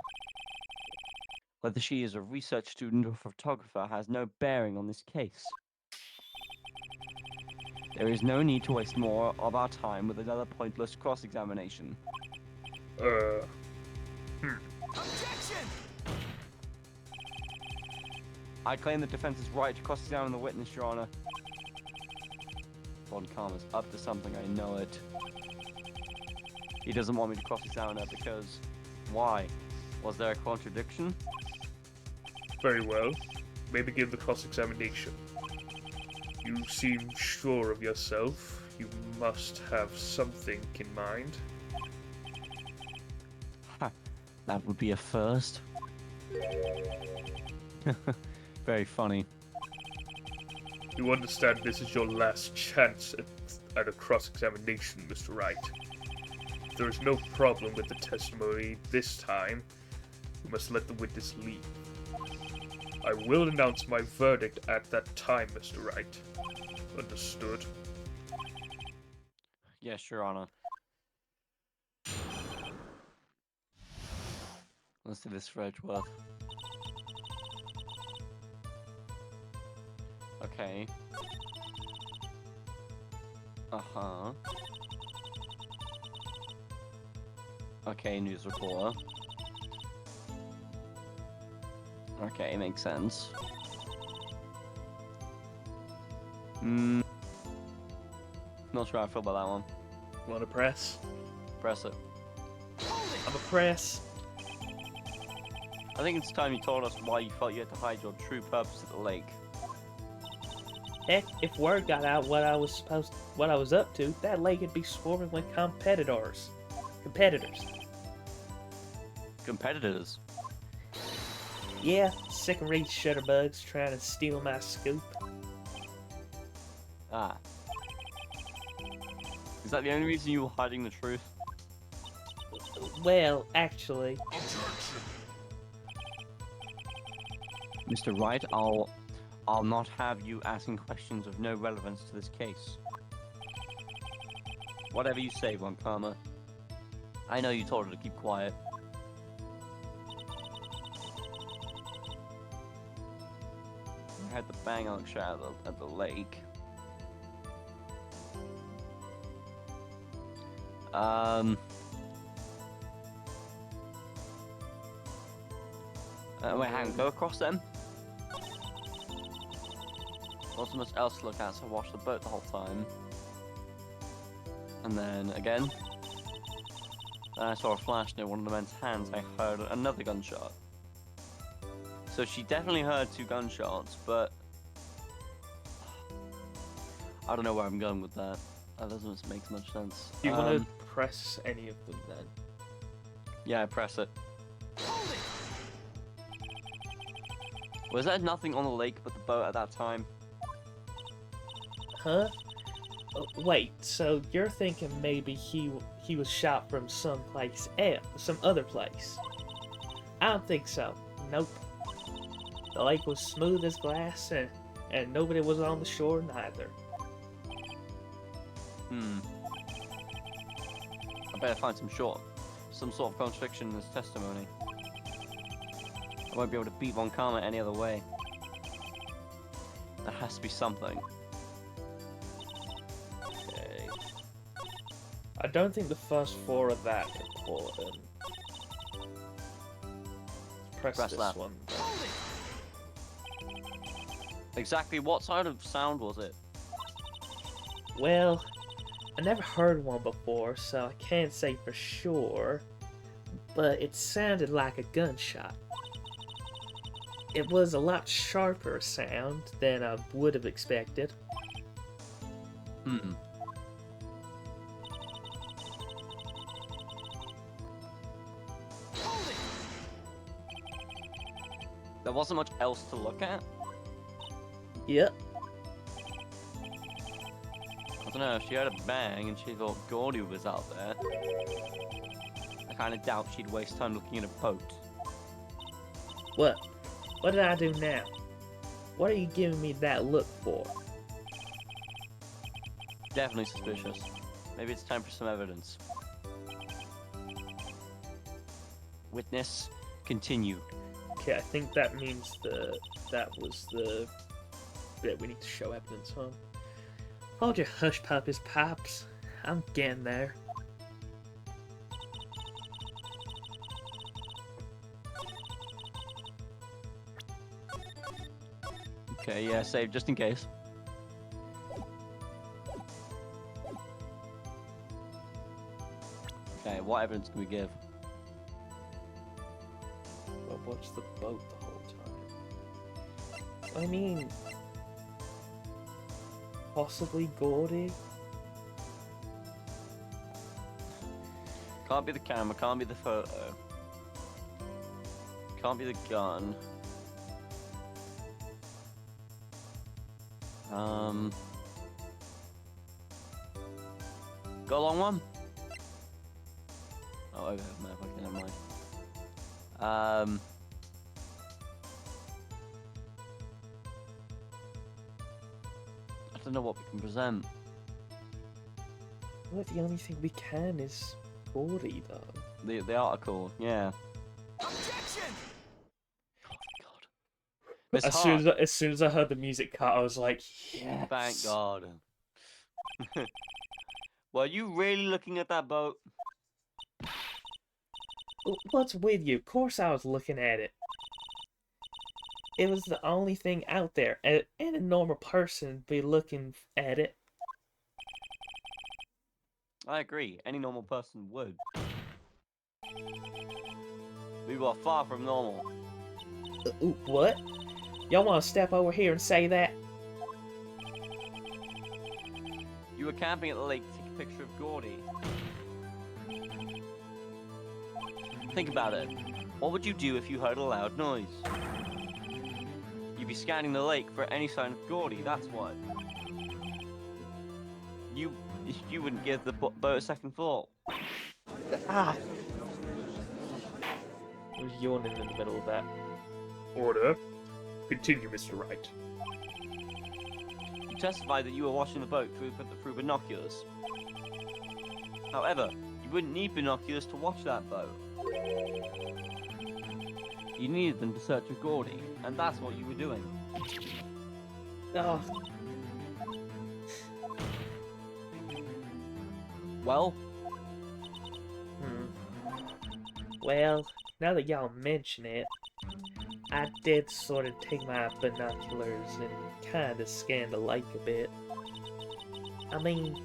Whether she is a research student or photographer has no bearing on this case. There is no need to waste more of our time with another pointless cross-examination. Objection! I claim the defense's right to cross-examine the witness, Your Honor. Von Karma's up to something, I know it. He doesn't want me to cross-examine her because... Why? Was there a contradiction? Very well. May begin the cross-examination. You seem sure of yourself. You must have something in mind. Ha, that would be a first. Very funny. You understand this is your last chance at a cross-examination, Mr. Wright. If there is no problem with the testimony this time, we must let the witness leave. I will announce my verdict at that time, Mr. Wright. Understood? Yes, Your Honor. Let's do this for Edgeworth. Okay. Uh-huh. Okay, news reporter. Okay, makes sense. Not sure how I feel about that one. Want to press? Press it. I'm a press. I think it's time you told us why you felt you had to hide your true purpose at the lake. Heck, if word got out what I was up to, that lake would be swarming with competitors. Competitors? Yeah, second-rate shutterbugs trying to steal my scoop. Ah. Is that the only reason you were hiding the truth? Well, actually, Mr. Wright, I'll not have you asking questions of no relevance to this case. Whatever you say, Von Karma. I know you told her to keep quiet. We had the bang-out shot at the lake. Wait, hang on, go across them? Wasn't much else to look at, so I watched the boat the whole time. And then, again. Then I saw a flash near one of the men's hands, I heard another gunshot. So she definitely heard 2 gunshots, but... I don't know where I'm going with that. That doesn't make much sense. Do you want to press any of them then? Yeah, press it. Was there nothing on the lake but the boat at that time? huh? Oh, wait, so you're thinking maybe he was shot from someplace else, some other place? I don't think so. Nope. The lake was smooth as glass, and nobody was on the shore neither. I better find some sort of contradiction in this testimony. I won't be able to beat Von Karma any other way. There has to be something. Okay. I don't think the first 4 are that important. Press Press this left. one. Exactly what side of sound was it? Well, I never heard one before, so I can't say for sure, but it sounded like a gunshot. It was a lot sharper sound than I would have expected. There wasn't much else to look at? Yep. I don't know, she heard a bang and she thought Gordy was out there. I kind of doubt she'd waste time looking at a boat. What? What did I do now? What are you giving me that look for? Definitely suspicious. Maybe it's time for some evidence. Witness, continue. Okay, I think that means that was the bit we need to show evidence on. Hold your hush puppies, Pops. I'm getting there. Okay, yeah, save just in case. Okay, what evidence can we give? Well, watch the boat the whole time. I mean, possibly Gordy? Can't be the camera, can't be the photo. Can't be the gun. Got a long one? Oh, okay, never mind. I don't know what we can present. Well, the only thing we can is Gordy, though. The article, yeah. Objection! Oh God. Miss Hart. As soon as I heard the music cut, I was like, yes. Thank God. Were you really looking at that boat? What's with you? Of course I was looking at it. It was the only thing out there, and a normal person would be looking at it. I agree. Any normal person would. We were far from normal. What? Y'all want to step over here and say that? You were camping at the lake to take a picture of Gordy. Think about it. What would you do if you heard a loud noise? You'd be scanning the lake for any sign of Gordy, that's what. You wouldn't give the boat a second thought. Ah! I was yawning in the middle of that. Order. Continue, Mr. Wright. You testified that you were watching the boat through binoculars. However, you wouldn't need binoculars to watch that boat. You needed them to search for Gordy, and that's what you were doing. Oh, Well, well, now that y'all mention it, I did sort of take my binoculars and kind of scan the lake a bit. I mean,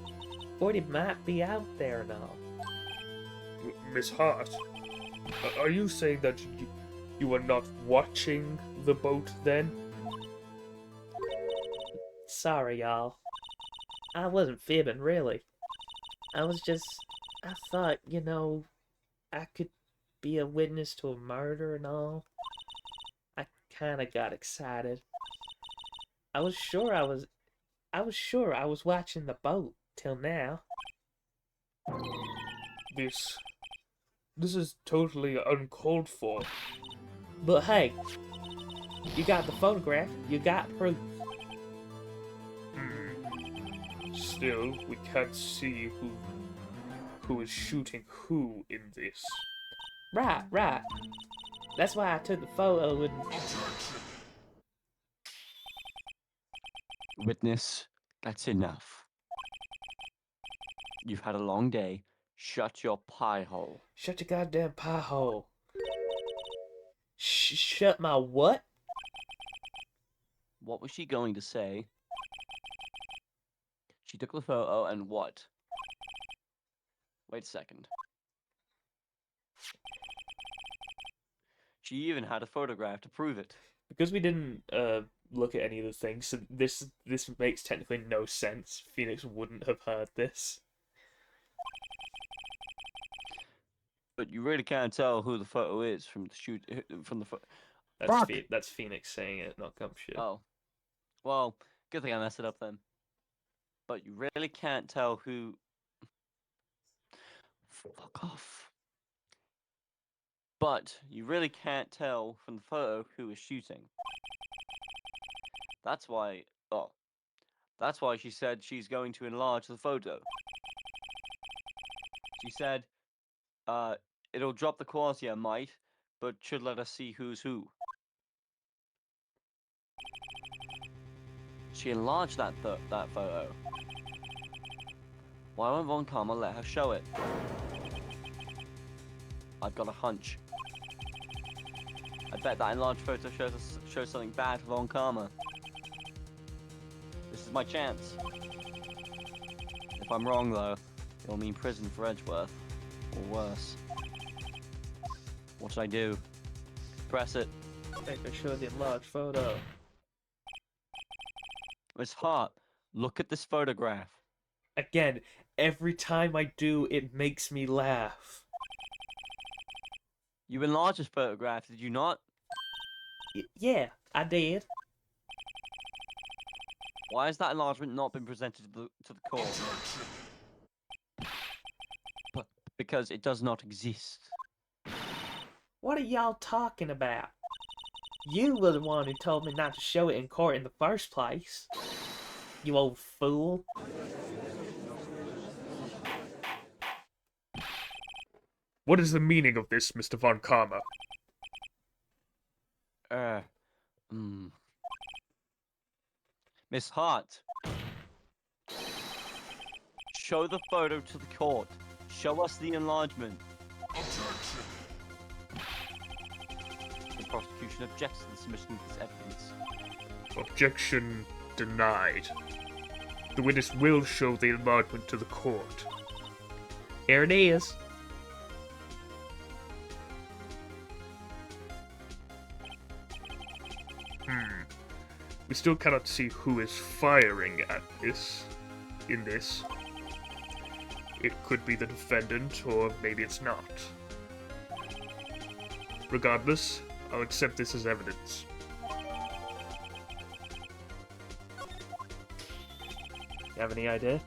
Gordy might be out there and all. Miss Hart, are you saying that you were not watching the boat then? Sorry, y'all. I wasn't fibbing, really. I thought, I could be a witness to a murder and all. I kind of got excited. I was sure I was watching the boat till now. This is totally uncalled for. But hey, you got the photograph, you got proof. Still, we can't see who is shooting who in this. Right. That's why I took the photo and... witness, that's enough. You've had a long day. Shut your pie hole. Shut your goddamn pie hole. Shut my what? What was she going to say? She took the photo and what? Wait a second. She even had a photograph to prove it. Because we didn't look at any of the things, so this makes technically no sense. Phoenix wouldn't have heard this. But you really can't tell who the photo is from the shoot from the photo. That's Phoenix saying it, not Gumshoe. Oh, well, good thing I messed it up then. But you really can't tell who. Fuck off. But you really can't tell from the photo who is shooting. That's why. Oh, that's why she said she's going to enlarge the photo. She said, it'll drop the quality a mite, but should let us see who's who. She enlarged that photo. Why won't Von Karma let her show it? I've got a hunch. I bet that enlarged photo shows something bad for Von Karma. This is my chance. If I'm wrong though, it'll mean prison for Edgeworth. Or worse. What should I do? Press it. Make her show the enlarged photo. Miss Hart, look at this photograph. Again, every time I do, it makes me laugh. You enlarged this photograph, did you not? Yeah, I did. Why has that enlargement not been presented to the court? Because it does not exist. What are y'all talking about? You were the one who told me not to show it in court in the first place. You old fool. What is the meaning of this, Mr. Von Karma? Miss Hart. Show the photo to the court. Show us the enlargement. Objection. The prosecution objects to the submission of this evidence. Objection denied. The witness will show the enlargement to the court. Here it is. We still cannot see who is firing at this. In this. It could be the defendant, or maybe it's not. Regardless, I'll accept this as evidence. You have any idea?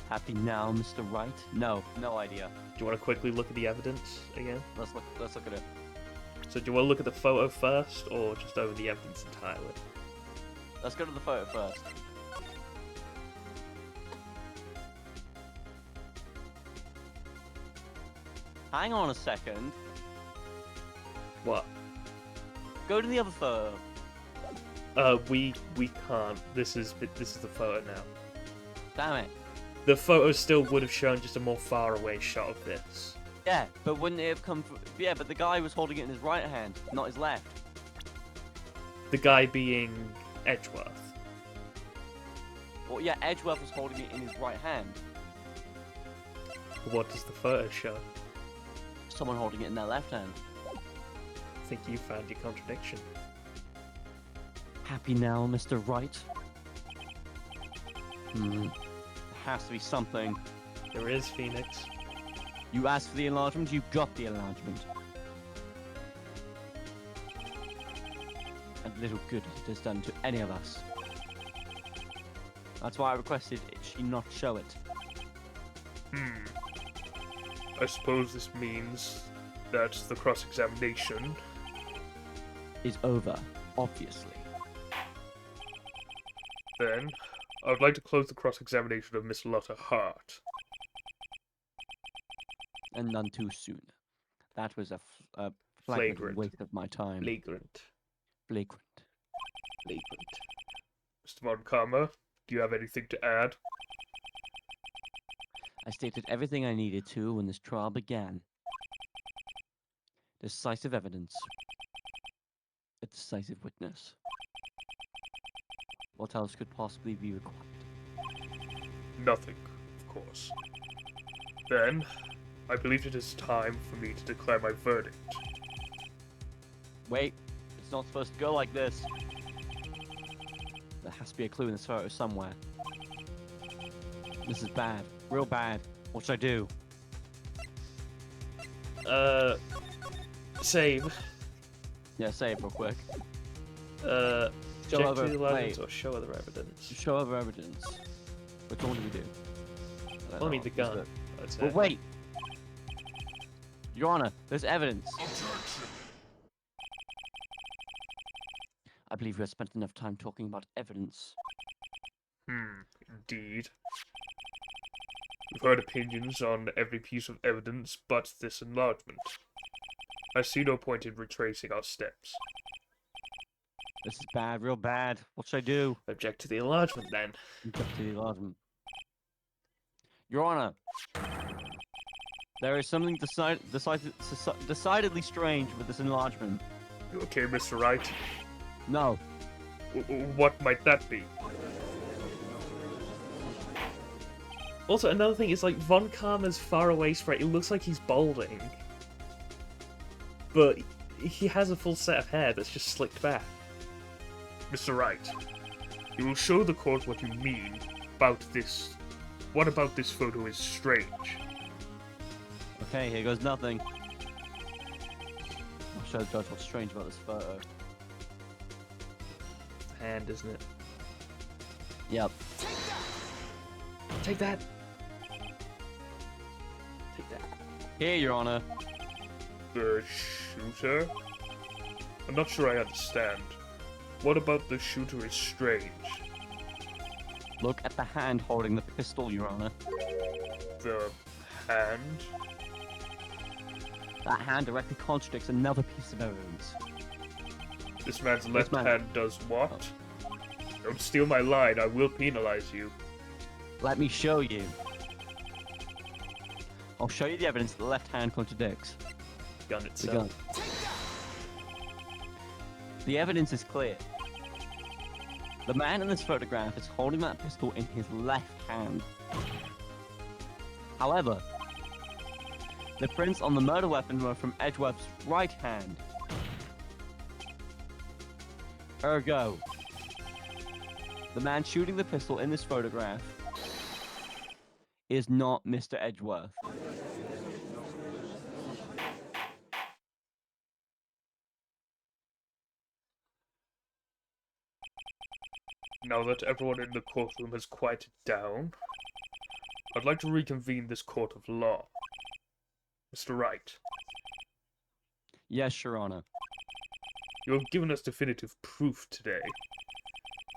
Happy now, Mr. Wright? No, no idea. Do you want to quickly look at the evidence again? Let's look at it. So do you want to look at the photo first, or just over the evidence entirely? Let's go to the photo first. Hang on a second. What? Go to the other photo. We can't. This is the photo now. Damn it. The photo still would have shown just a more far away shot of this. Yeah, but wouldn't it have come from... Yeah, but the guy was holding it in his right hand, not his left. The guy being Edgeworth. Well, yeah, Edgeworth was holding it in his right hand. What does the photo show? Someone holding it in their left hand. I think you found your contradiction. Happy now, Mr. Wright? There has to be something. There is, Phoenix. You asked for the enlargement, you got the enlargement. And little good it has done to any of us. That's why I requested she not show it. I suppose this means that the cross-examination... Is over, obviously. Then, I would like to close the cross-examination of Miss Lotta Hart. And none too soon. That was a Flagrant. waste of my time. Flagrant. Flagrant. Mr. Von Karma, do you have anything to add? I stated everything I needed to when this trial began. Decisive evidence. A decisive witness. What else could possibly be required? Nothing, of course. Then, I believe it is time for me to declare my verdict. Wait, it's not supposed to go like this. There has to be a clue in this photo somewhere. This is bad. Real bad. What should I do? Save. Yeah, say it real quick. Check other- to the evidence wait. or show other evidence. Show other evidence. Which one do we do? Well, I mean the Is gun. it- I'd say. Well, wait! Your Honor, there's evidence. Objection. I believe we have spent enough time talking about evidence. Indeed. We've heard opinions on every piece of evidence but this enlargement. I see no point in retracing our steps. This is bad, real bad. What should I do? Object to the enlargement then. Object to the enlargement. Your Honor, there is something decidedly strange with this enlargement. You okay, Mr. Wright? No. What might that be? Also, another thing is like Von Karma's far away spray. It looks like he's balding, but he has a full set of hair that's just slicked back. Mr. Wright, you will show the court what you mean about this. What about this photo is strange? Okay, here goes nothing. I'll show the judge what's strange about this photo. Hand, isn't it? Yep. Take that. Take that. Here, Your Honor. The shooter? I'm not sure I understand. What about the shooter is strange? Look at the hand holding the pistol, Your Honor. The hand? That hand directly contradicts another piece of evidence. This man's left man- hand does what? Don't steal my line, I will penalize you. Let me show you. I'll show you the evidence the left hand contradicts. Gun The itself. gun. The evidence is clear. The man in this photograph is holding that pistol in his left hand. However, the prints on the murder weapon were from Edgeworth's right hand. Ergo, the man shooting the pistol in this photograph is not Mr. Edgeworth. Now that everyone in the courtroom has quieted down, I'd like to reconvene this court of law. Mr. Wright, Yes, Your Honor. you have given us definitive proof today.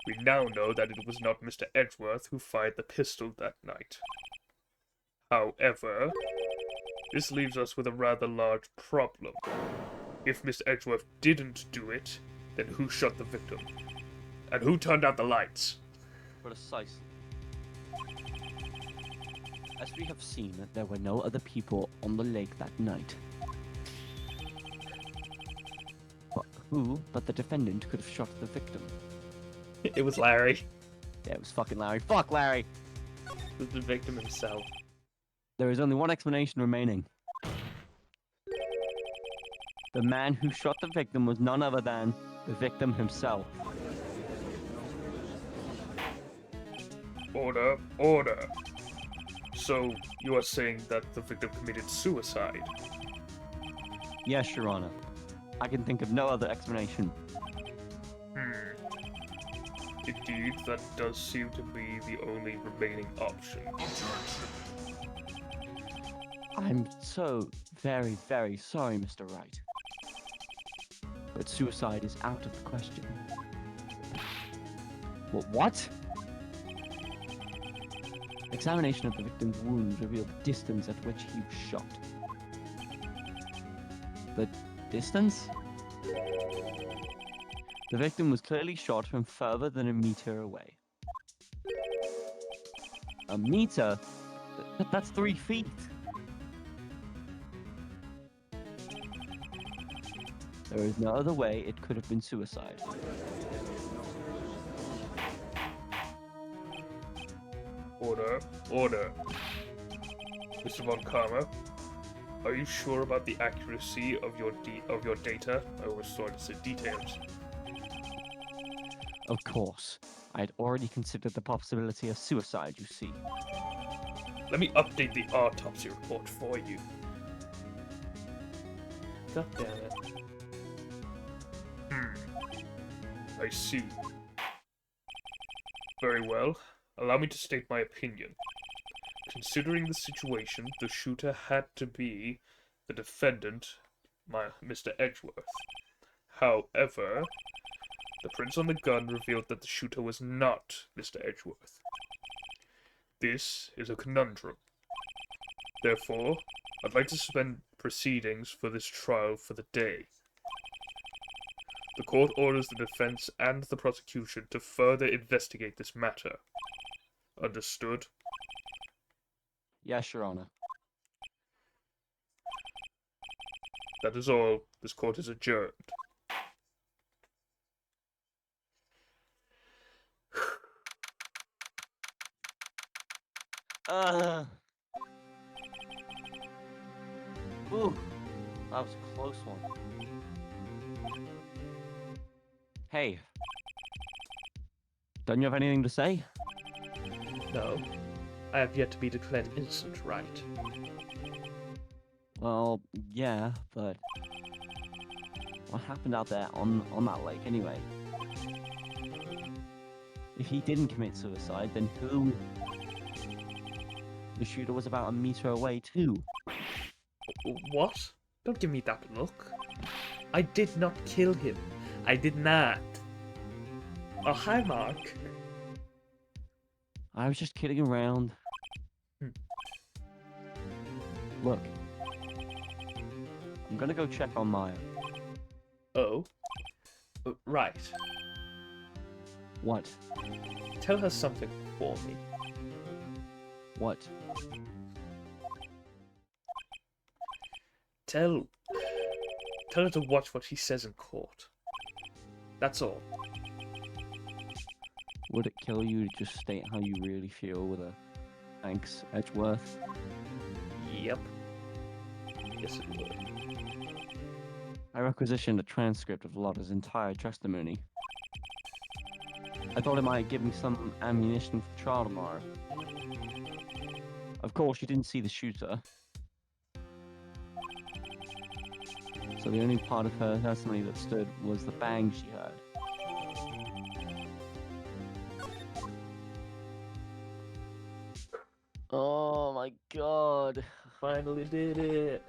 We now know that it was not Mr. Edgeworth who fired the pistol that night. However, this leaves us with a rather large problem. If Mr. Edgeworth didn't do it, then who shot the victim? And who turned out the lights? Precisely. As we have seen, there were no other people on the lake that night. But who but the defendant could have shot the victim? It was Larry. Yeah, it was fucking Larry. Fuck Larry! It was the victim himself. There is only one explanation remaining. The man who shot the victim was none other than the victim himself. Order, order. So, you are saying that the victim committed suicide? Yes, Your Honor. I can think of no other explanation. Indeed, that does seem to be the only remaining option. Objection. I'm so very, very sorry, Mr. Wright. But suicide is out of the question. What? Examination of the victim's wounds revealed the distance at which he was shot. The distance? The victim was clearly shot from further than a meter away. A meter? That's 3 feet! There is no other way it could have been suicide. Order, order. Mr. Von Karma, are you sure about the accuracy of your data? I always started to say details. Of course. I had already considered the possibility of suicide, you see. Let me update the autopsy report for you. God damn it. I see. Very well. Allow me to state my opinion. Considering the situation, the shooter had to be the defendant, Mr. Edgeworth. However, the prints on the gun revealed that the shooter was not Mr. Edgeworth. This is a conundrum. Therefore, I'd like to suspend proceedings for this trial for the day. The court orders the defense and the prosecution to further investigate this matter. Understood? Yes, Your Honor. That is all. This court is adjourned. Ooh, that was a close one. Hey. Don't you have anything to say? No. I have yet to be declared innocent, right? Well, yeah, but what happened out there on that lake anyway? If he didn't commit suicide, then who? The shooter was about a meter away too. What? Don't give me that look. I did not kill him. I did not. Oh, hi, Mark. I was just kidding around. Hmm. Look. I'm gonna go check on Maya. Oh. Right. What? Tell her something for me. What? Tell her to watch what she says in court. That's all. Would it kill you to just state how you really feel with her? Thanks, Edgeworth. Yep. Yes, it would. I requisitioned a transcript of Lotta's entire testimony. I thought it might give me some ammunition for the trial tomorrow. Of course, she didn't see the shooter. So the only part of her testimony that stood was the bang she heard. Oh my god. Finally did it.